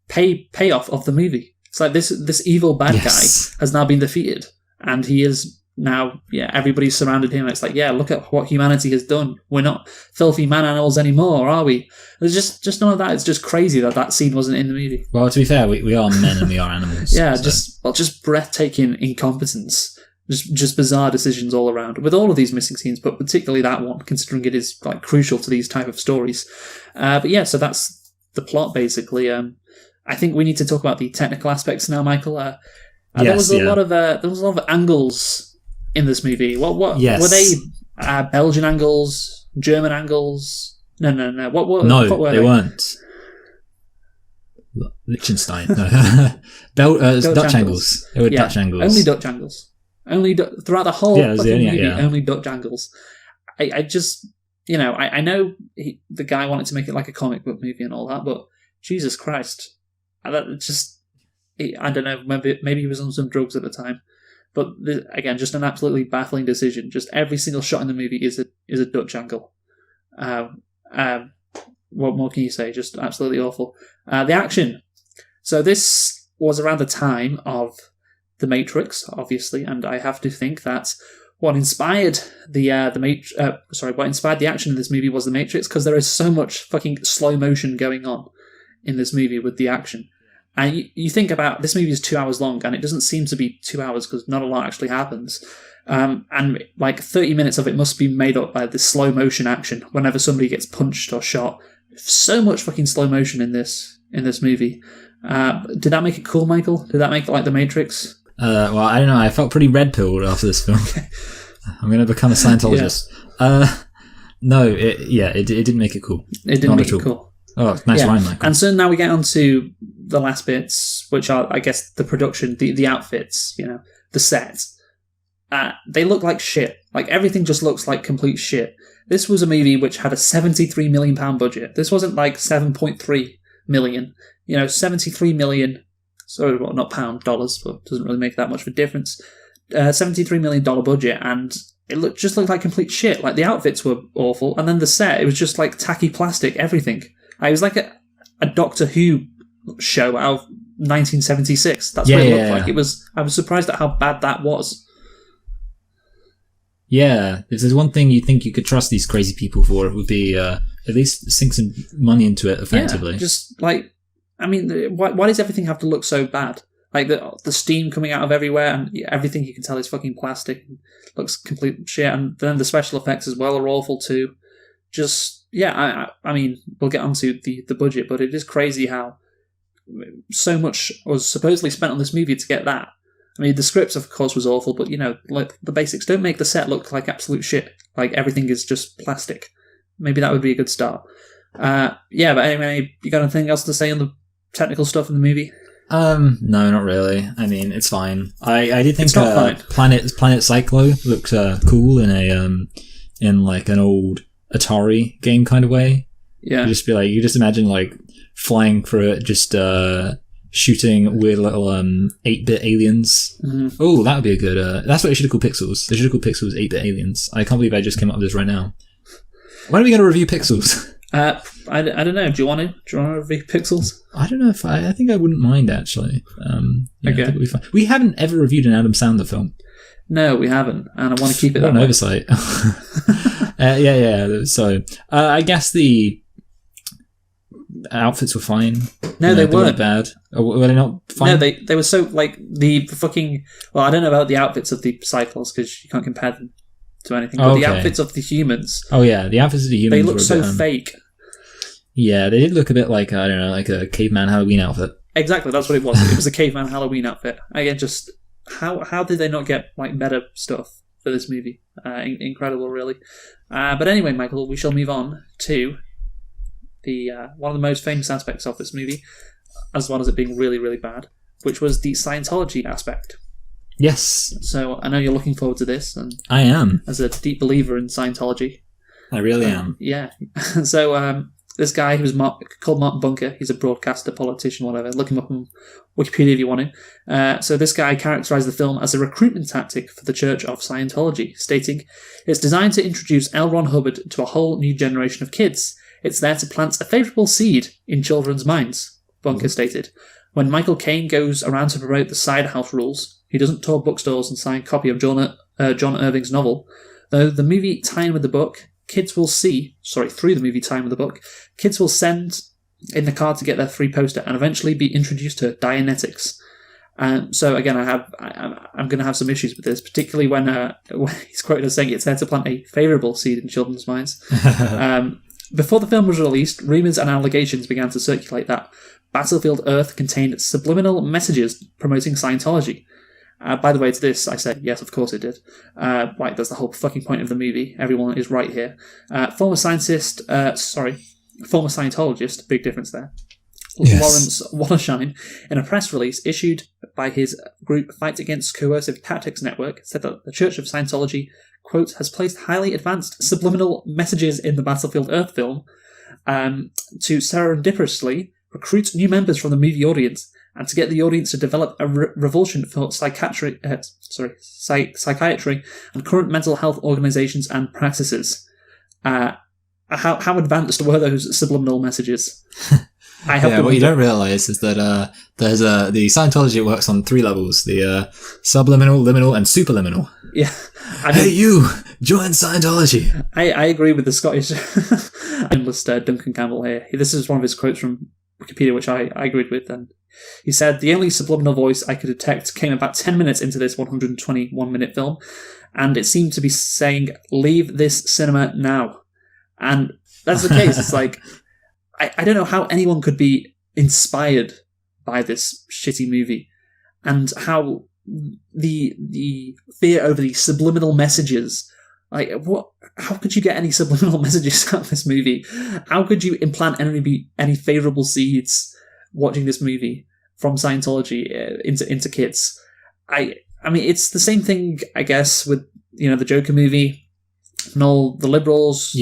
payoff of the movie. It's like this evil bad guy has now been defeated, and he is. Now, everybody's surrounded him. It's like, look at what humanity has done. We're not filthy man animals anymore, are we? There's just none of that. It's just crazy that scene wasn't in the movie. Well, to be fair, we are men and we are animals. Just breathtaking incompetence. Just bizarre decisions all around. With all of these missing scenes, but particularly that one, considering it is like crucial to these type of stories. So that's the plot basically. I think we need to talk about the technical aspects now, Michael. There was a lot of angles in this movie. What were they? Belgian angles, German angles? No. What were they? Weren't. Liechtenstein. No. Dutch angles. They were Dutch angles. Only Dutch angles. Throughout the whole fucking movie, only Dutch angles. I just, I know the guy wanted to make it like a comic book movie and all that, but Jesus Christ, I don't know. Maybe he was on some drugs at the time. But again, just an absolutely baffling decision. Just every single shot in the movie is a Dutch angle. What more can you say? Just absolutely awful. The action. So this was around the time of The Matrix, obviously, and I have to think that what inspired the action in this movie was The Matrix, because there is so much fucking slow motion going on in this movie with the action. And you think about, this movie is 2 hours long, and it doesn't seem to be 2 hours because not a lot actually happens. And like 30 minutes of it must be made up by this slow motion action whenever somebody gets punched or shot. So much fucking slow motion in this movie. Did that make it cool, Michael? Did that make it like The Matrix? Well, I don't know. I felt pretty red-pilled after this film. I'm going to become a Scientologist. No, it didn't make it cool. It didn't make it cool. Oh, nice rhyme, Michael. And so now we get on to the last bits, which are, I guess, the production, the outfits, the set. They look like shit. Like, everything just looks like complete shit. This was a movie which had a £73 million budget. This wasn't like 7.3 million. 73 million. So, well, not pound, dollars, but doesn't really make that much of a difference. $73 million budget, and it just looked like complete shit. Like, the outfits were awful, and then the set, it was just like tacky plastic, everything. It was like a Doctor Who show out of 1976. That's what it looked like. I was surprised at how bad that was. Yeah, if there's one thing you think you could trust these crazy people for, it would be at least sink some money into it effectively. Yeah, just like, I mean, why does everything have to look so bad? Like the steam coming out of everywhere, and everything you can tell is fucking plastic and looks complete shit. And then the special effects as well are awful too. Just, yeah, I mean, we'll get onto the budget, but it is crazy how so much was supposedly spent on this movie to get that. I mean, the script, of course, was awful, but, like, the basics don't make the set look like absolute shit. Like, everything is just plastic. Maybe that would be a good start. But anyway, you got anything else to say on the technical stuff in the movie? No, not really. I mean, it's fine. I did think it's not fine. Planet Cyclo looked cool in like an old Atari game kind of way. Yeah. You just imagine like flying through it, just shooting weird little 8-bit aliens. Mm-hmm. Oh, that would be a good... that's what they should have called Pixels. They should have called Pixels 8-bit aliens. I can't believe I just came up with this right now. When are we going to review Pixels? I don't know. Do you want to review Pixels? I don't know if I think I wouldn't mind, actually. Okay. I think it'd be fun. We haven't ever reviewed an Adam Sandler film. No, we haven't, and I want to keep it that way. What an oversight. Yeah. So, I guess the outfits were fine. No, they weren't bad. Were they not fine? No, they were so, like, the fucking... Well, I don't know about the outfits of the cycles, because you can't compare them to anything. But the outfits of the humans... Oh, yeah, the outfits of the humans they look so fake. Yeah, they did look a bit like, I don't know, like a caveman Halloween outfit. Exactly, that's what it was. It was a caveman Halloween outfit. Again, just... How did they not get, like, better stuff for this movie? Incredible, really. But anyway, Michael, we shall move on to... one of the most famous aspects of this movie, as well as it being really, really bad, which was the Scientology aspect. Yes. So I know you're looking forward to this, and I am. As a deep believer in Scientology. I really am. Yeah. So this guy who's called Mark Bunker, he's a broadcaster, politician, whatever. Look him up on Wikipedia if you want to. So this guy characterized the film as a recruitment tactic for the Church of Scientology, stating, "It's designed to introduce L. Ron Hubbard to a whole new generation of kids. It's there to plant a favourable seed in children's minds," Bunker stated. When Michael Caine goes around to promote the Cider House rules, he doesn't tour bookstores and sign a copy of John Irving's novel. Though the movie tie-in with the book, through the movie tie-in with the book, kids will send in the card to get their free poster and eventually be introduced to Dianetics. So again, I'm going to have some issues with this, particularly when he's quoted as saying it's there to plant a favourable seed in children's minds. Before the film was released, rumours and allegations began to circulate that Battlefield Earth contained subliminal messages promoting Scientology. By the way, to this, I said, yes, of course it did. That's the whole fucking point of the movie. Everyone is right here. Former Scientologist, big difference there, yes. Lawrence Wollersheim, in a press release issued by his group Fight Against Coercive Tactics Network, said that the Church of Scientology, quote, has placed highly advanced subliminal messages in the Battlefield Earth film to serendipitously recruit new members from the movie audience and to get the audience to develop a revulsion for psychiatry and current mental health organizations and practices. How advanced were those subliminal messages? What you don't realize is that there's the Scientology works on 3 levels: the subliminal, liminal, and superliminal. Yeah. Hey, you join Scientology. I agree with the Scottish journalist Duncan Campbell here. This is one of his quotes from Wikipedia, which I agreed with. And he said, "The only subliminal voice I could detect came about 10 minutes into this 121-minute film, and it seemed to be saying, 'Leave this cinema now.'" And that's the case. It's like, I don't know how anyone could be inspired by this shitty movie, and how the fear over the subliminal messages Like, what? How could you get any subliminal messages out of this movie? How could you implant any favourable seeds watching this movie from Scientology into kids? I mean, it's the same thing, I guess, with the Joker movie, and all the liberals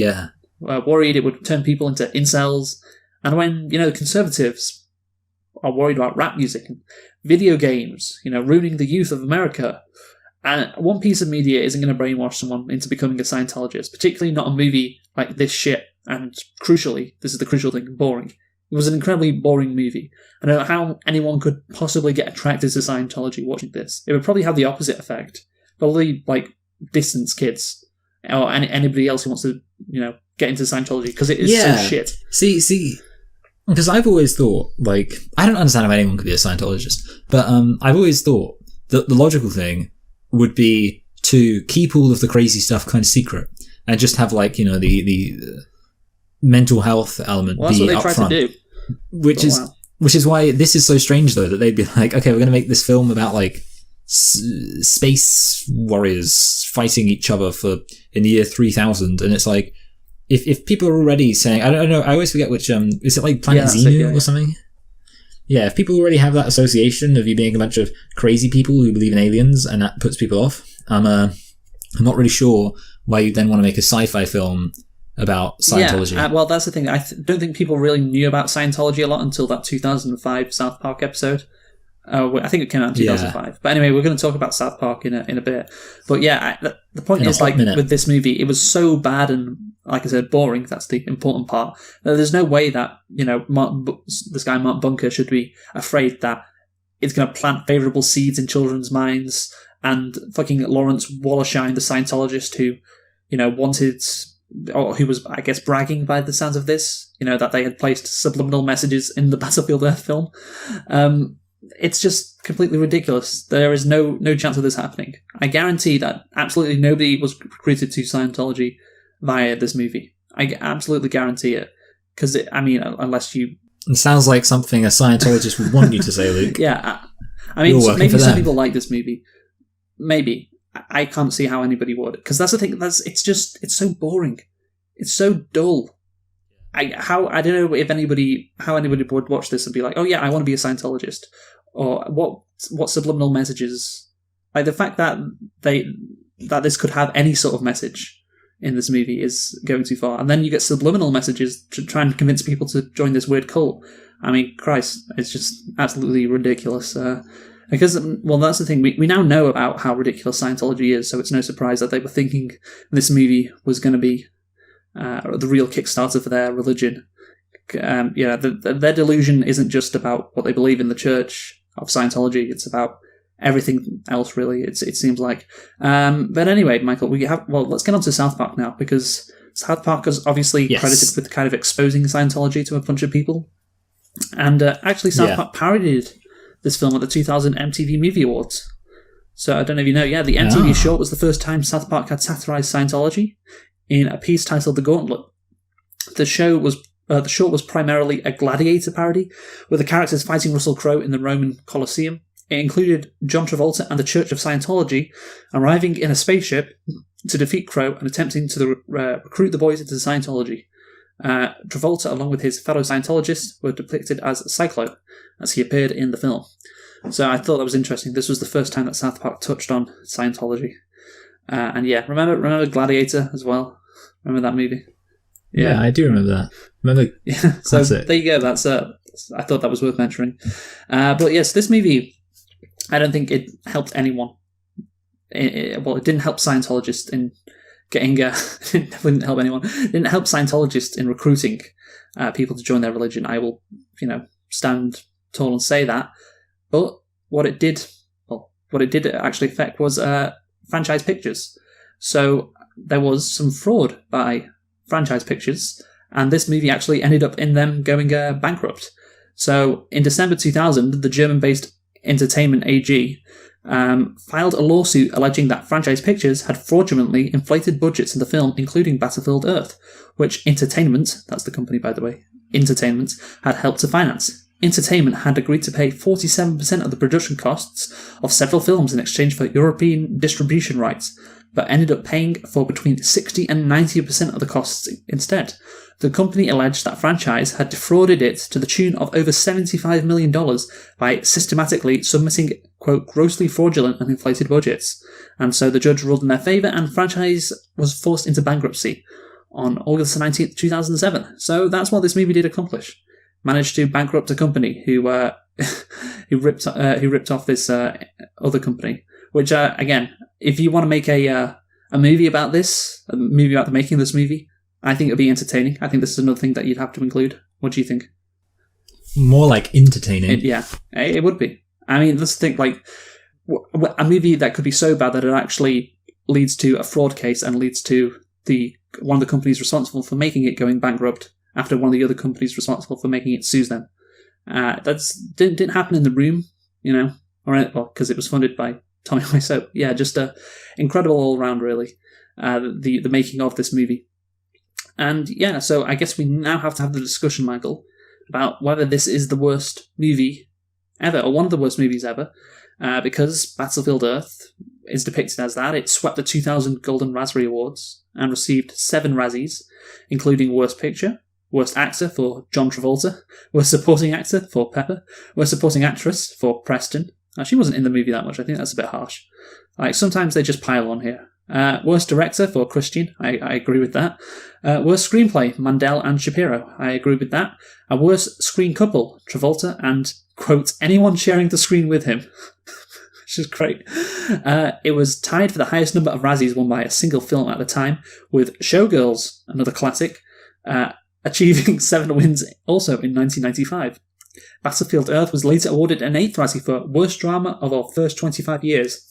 were worried it would turn people into incels, and when conservatives are worried about rap music and video games, ruining the youth of America. And one piece of media isn't going to brainwash someone into becoming a Scientologist, particularly not a movie like this shit. And crucially, this is the crucial thing, boring. It was an incredibly boring movie. I don't know how anyone could possibly get attracted to Scientology watching this. It would probably have the opposite effect. Probably, distance kids. Or anybody else who wants to, get into Scientology, because it is so shit. See, because I've always thought, I don't understand how anyone could be a Scientologist, but I've always thought that the logical thing would be to keep all of the crazy stuff kind of secret and just have the mental health element well, that's be what they up tried front. to do. Which is why this is so strange though, that they'd be like, okay, we're going to make this film about space warriors fighting each other in the year 3000, and it's like if people are already saying, I don't know, I always forget which is it like Planet Xenu or something? Yeah, if people already have that association of you being a bunch of crazy people who believe in aliens, and that puts people off, I'm not really sure why you then want to make a sci-fi film about Scientology. Yeah, well, that's the thing. I don't think people really knew about Scientology a lot until that 2005 South Park episode. I think it came out in 2005. Yeah. But anyway, we're going to talk about South Park in a bit. But yeah, the point is, with this movie, it was so bad and, like I said, boring. That's the important part. There's no way that, this guy Mark Bunker should be afraid that it's going to plant favourable seeds in children's minds, and fucking Lawrence Wollersheim, the Scientologist who, wanted, or who was, I guess, bragging by the sounds of this, that they had placed subliminal messages in the Battlefield Earth film. It's just completely ridiculous. There is no chance of this happening. I guarantee that absolutely nobody was recruited to Scientology via this movie. I absolutely guarantee it. Because, unless you... It sounds like something a Scientologist would want you to say, Luke. Yeah. Maybe some people like this movie. Maybe. I can't see how anybody would. Because that's the thing. It's so boring. It's so dull. I don't know how anybody would watch this and be like, oh yeah, I want to be a Scientologist. Or what subliminal messages... the fact that this could have any sort of message in this movie is going too far. And then you get subliminal messages to try and convince people to join this weird cult. Christ, it's just absolutely ridiculous. Because, well, that's the thing. We now know about how ridiculous Scientology is, so it's no surprise that they were thinking this movie was going to be the real Kickstarter for their religion. Their delusion isn't just about what they believe in the Church of Scientology. It's about everything else, really. It seems like. But anyway, Michael, let's get on to South Park now, because South Park is obviously credited with kind of exposing Scientology to a bunch of people. And actually, South Park parodied this film at the 2000 MTV Movie Awards. So I don't know if you know, the MTV short was the first time South Park had satirized Scientology in a piece titled The Gauntlet. The short was primarily a gladiator parody, with the characters fighting Russell Crowe in the Roman Colosseum. It included John Travolta and the Church of Scientology arriving in a spaceship to defeat Crowe and attempting to recruit the boys into Scientology. Travolta, along with his fellow Scientologists, were depicted as Cyclope, as he appeared in the film. So I thought that was interesting. This was the first time that South Park touched on Scientology. Remember Gladiator as well? Remember that movie? Yeah, I do remember that. So there you go. That's I thought that was worth mentioning. But yes, this movie, I don't think it helped anyone. It didn't help Scientologists in getting... it wouldn't help anyone. It didn't help Scientologists in recruiting people to join their religion. I will, stand tall and say that. But what it did actually affect was franchise pictures. So there was some fraud by franchise pictures, and this movie actually ended up in them going bankrupt. So in December 2000, the German-based Entertainment AG filed a lawsuit alleging that Franchise Pictures had fraudulently inflated budgets in the film, including Battlefield Earth, which Entertainment, that's the company by the way, Entertainment, had helped to finance. Entertainment had agreed to pay 47% of the production costs of several films in exchange for European distribution rights, but ended up paying for between 60 and 90% of the costs instead. The company alleged that franchise had defrauded it to the tune of over $75 million by systematically submitting, quote, grossly fraudulent and inflated budgets. And so the judge ruled in their favour, and franchise was forced into bankruptcy on August 19th, 2007. So that's what this movie did accomplish. Managed to bankrupt a company who ripped off this other company. Which again, if you want to make a movie about this, a movie about the making of this movie, I think it'd be entertaining. I think this is another thing that you'd have to include. What do you think? More like entertaining. It would be. I mean, let's think like a movie that could be so bad that it actually leads to a fraud case and leads to one of the companies responsible for making it going bankrupt after one of the other companies responsible for making it sues them. That's didn't happen in The Room, you know, because it was funded by Tommy Wiseau. Yeah, just incredible all round, really. The making of this movie, and yeah, so I guess we now have to have the discussion, Michael, about whether this is the worst movie ever, or one of the worst movies ever, because Battlefield Earth is depicted as that. It swept the 2000 Golden Raspberry Awards and received 7 Razzies, including Worst Picture, Worst Actor for John Travolta, Worst Supporting Actor for Pepper, Worst Supporting Actress for Preston. She wasn't in the movie that much. I think that's a bit harsh. Like, sometimes they just pile on here. Worst Director for Christian. I agree with that. Worst Screenplay, Mandel and Shapiro. I agree with that. Worst Screen Couple, Travolta and, quote, anyone sharing the screen with him. Which is great. It was tied for the highest number of Razzies won by a single film at the time, with Showgirls, another classic, achieving 7 wins also in 1995. Battlefield Earth was later awarded an 8th Razzie for Worst Drama of our first 25 years.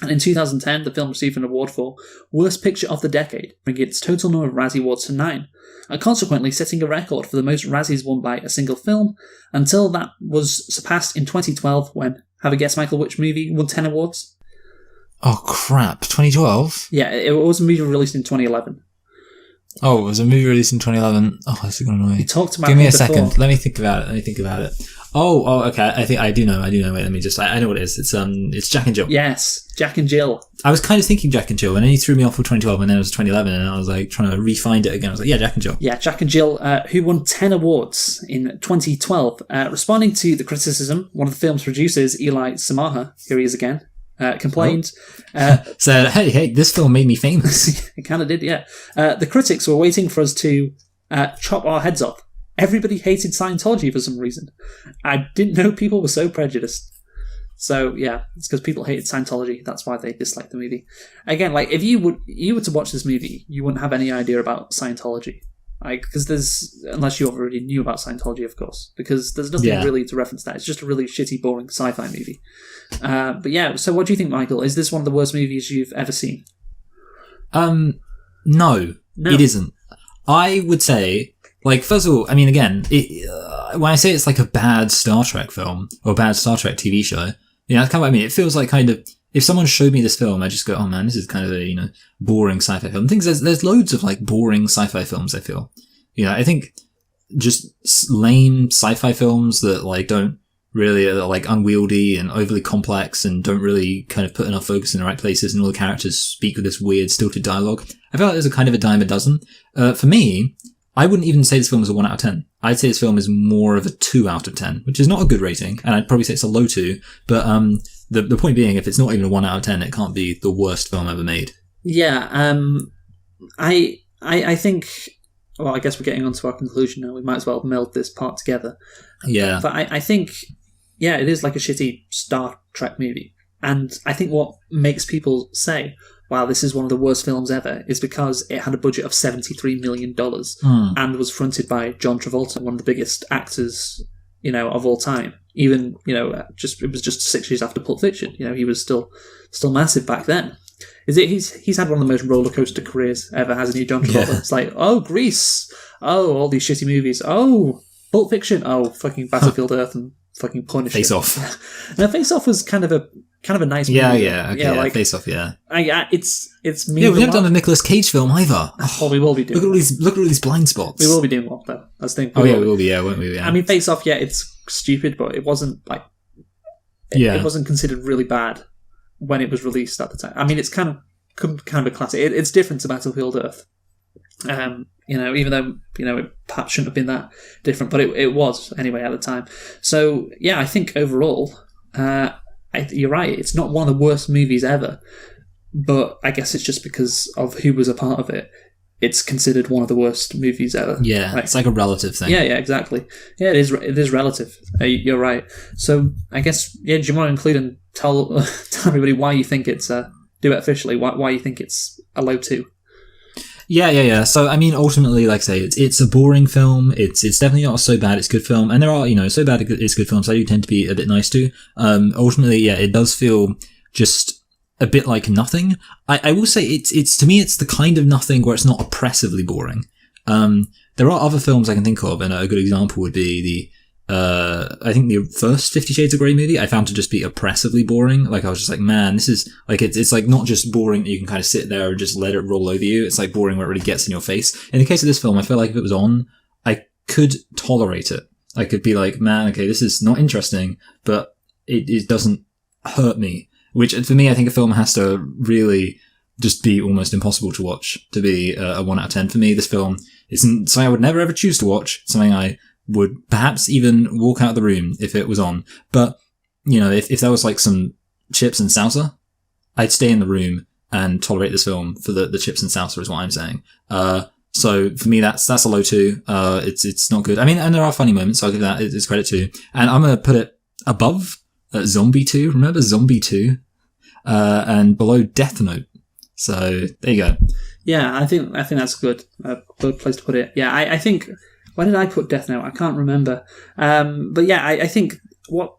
And in 2010, the film received an award for Worst Picture of the Decade, bringing its total number of Razzie Awards to 9, and consequently setting a record for the most Razzies won by a single film, until that was surpassed in 2012 when, have a guess, Michael, which movie won 10 awards? Oh, crap. 2012? Yeah, it was a movie released in 2011. Oh, it was a movie released in 2011. Oh, that's going to annoy. We talked about Give me it a before. second. Let me think about it. Oh, okay. I think I do know. Wait, let me just. I know what it is. It's Jack and Jill. Yes, Jack and Jill. I was kind of thinking Jack and Jill, and then he threw me off for 2012, and then it was 2011, and I was like trying to re-find it again. I was like, yeah, Jack and Jill. Yeah, Jack and Jill, who won 10 awards in 2012. Responding to the criticism, one of the film's producers, Eli Samaha, here he is again, complained. Said, hey, this film made me famous. It kind of did, yeah. The critics were waiting for us to chop our heads off. Everybody hated Scientology for some reason. I didn't know people were so prejudiced. So, yeah, it's because people hated Scientology. That's why they disliked the movie. Again, like, if you were to watch this movie, you wouldn't have any idea about Scientology. Because unless you already knew about Scientology, of course. Because there's nothing really to reference that. It's just a really shitty, boring sci-fi movie. But yeah, so what do you think, Michael? Is this one of the worst movies you've ever seen? No, it isn't. I would say, like, first of all, I mean, again, when I say it's like a bad Star Trek film, or a bad Star Trek TV show, yeah, that's kind of what I mean. It feels like kind of, if someone showed me this film, I just go, oh man, this is kind of a, boring sci-fi film. There's loads of like boring sci-fi films, I feel. I think just lame sci-fi films that like don't really are like unwieldy and overly complex and don't really kind of put enough focus in the right places, and all the characters speak with this weird stilted dialogue. I feel like there's a kind of a dime a dozen. For me, I wouldn't even say this film is a 1 out of 10. I'd say this film is more of a 2 out of 10, which is not a good rating, and I'd probably say it's a low 2, but the point being, if it's not even a 1 out of 10, it can't be the worst film ever made. Yeah, I think, well, I guess we're getting on to our conclusion now. We might as well meld this part together. Yeah. But I think, yeah, it is like a shitty Star Trek movie. And I think what makes people say, wow, this is one of the worst films ever, is because it had a budget of $73 million and was fronted by John Travolta, one of the biggest actors, of all time. Even, it was just 6 years after Pulp Fiction. He was still massive back then. He's had one of the most roller coaster careers ever, hasn't he, John Travolta? Yeah. It's like, oh, Grease. Oh, all these shitty movies. Oh, Pulp Fiction. Oh, fucking Battlefield Earth and fucking Punisher. Face Off. Now, Face Off was kind of a nice movie. Yeah, okay, yeah, Face Off, yeah. It's me. Yeah, we haven't done a Nicolas Cage film either. Oh, we will be doing. Look at all these blind spots. We will be doing one though. I was thinking. We will be, yeah, won't we? Yeah. I mean, Face Off, yeah, it's stupid, but it wasn't like Yeah. it wasn't considered really bad when it was released at the time. I mean, it's kind of a classic. It's different to Battlefield Earth. Even though it perhaps shouldn't have been that different, but it was anyway at the time. So yeah, I think overall, you're right. It's not one of the worst movies ever, but I guess it's just because of who was a part of it. It's considered one of the worst movies ever. Yeah, it's like a relative thing. Yeah, exactly. Yeah, it is relative. You're right. So I guess, do you want to include and tell everybody why you think it's do it officially? Why you think it's a low 2? Yeah. So, I mean, ultimately, like I say, it's a boring film. It's definitely not so bad it's good film. And there are, so bad it's good films I do tend to be a bit nice to. Ultimately, yeah, it does feel just a bit like nothing. I will say it's to me, it's the kind of nothing where it's not oppressively boring. There are other films I can think of, and a good example would be I think the first 50 Shades of Grey movie I found to just be oppressively boring. Like, I was just like, man, this is like, it's like not just boring that you can kind of sit there and just let it roll over you. It's like boring where it really gets in your face. In the case of this film, I feel like if it was on, I could tolerate it. I could be like, man, okay, this is not interesting, but it doesn't hurt me. Which for me, I think a film has to really just be almost impossible to watch to be a 1 out of 10. For me, this film isn't something I would never ever choose to watch. Something I would perhaps even walk out of the room if it was on. But, if there was like some chips and salsa, I'd stay in the room and tolerate this film for the chips and salsa is what I'm saying. So for me, that's a low 2. It's not good. I mean, and there are funny moments, so I'll give that its credit too. And I'm going to put it above Zombie 2. Remember Zombie 2? And below Death Note. So there you go. Yeah, I think that's good. A good place to put it. Yeah, I think. Where did I put Death Note? I can't remember. But yeah, I think what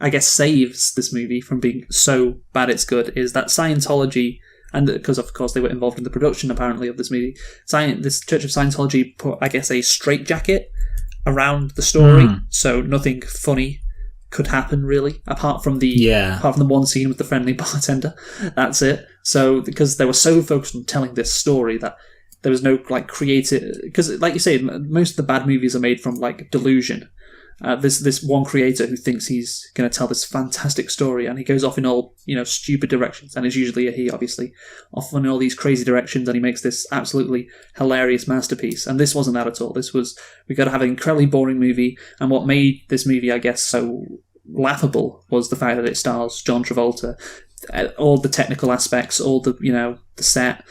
I guess saves this movie from being so bad it's good is that Scientology, and because of course they were involved in the production apparently of this movie. This Church of Scientology put, I guess, a straitjacket around the story, so nothing funny could happen really, apart from the one scene with the friendly bartender. That's it. So because they were so focused on telling this story that there was no creative, because like you say, most of the bad movies are made from delusion. This one creator who thinks he's going to tell this fantastic story, and he goes off in all stupid directions, and it's usually a he, obviously, off in all these crazy directions, and he makes this absolutely hilarious masterpiece. And this wasn't that at all. This was, we got to have an incredibly boring movie, and what made this movie, I guess, so laughable was the fact that it stars John Travolta. All the technical aspects, all the the set.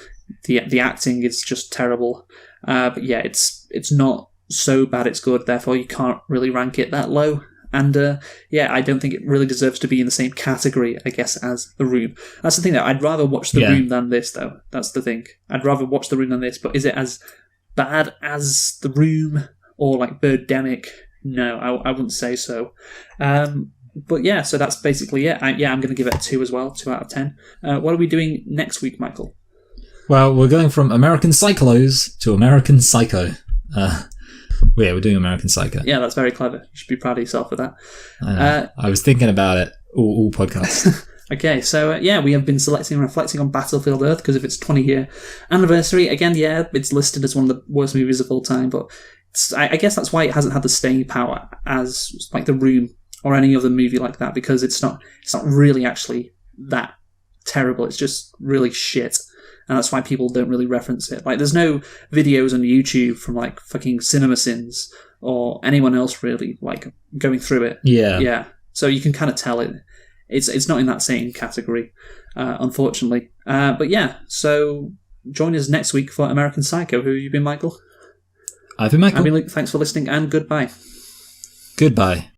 The acting is just terrible, but yeah, it's not so bad it's good. Therefore, you can't really rank it that low. And I don't think it really deserves to be in the same category, I guess, as The Room. That's the thing, though. I'd rather watch The Room than this, though. That's the thing. I'd rather watch The Room than this. But is it as bad as The Room or Birdemic? No, I wouldn't say so. But yeah, so that's basically it. I'm going to give it a 2 as well, 2 out of 10. What are we doing next week, Michael? Well, we're going from American Psychos to American Psycho. We're doing American Psycho. Yeah, that's very clever. You should be proud of yourself for that. I was thinking about it all podcasts. Okay, so we have been selecting and reflecting on Battlefield Earth because of its 20-year anniversary. Again, it's listed as one of the worst movies of all time, but I guess that's why it hasn't had the staying power as The Room or any other movie like that, because it's not really actually that terrible. It's just really shit. And that's why people don't really reference it. There's no videos on YouTube from fucking CinemaSins or anyone else really going through it. Yeah. So you can kind of tell it's not in that same category, unfortunately. But yeah, so join us next week for American Psycho. Who have you been, Michael? I've been Michael. I've been Luke. Thanks for listening, and goodbye. Goodbye.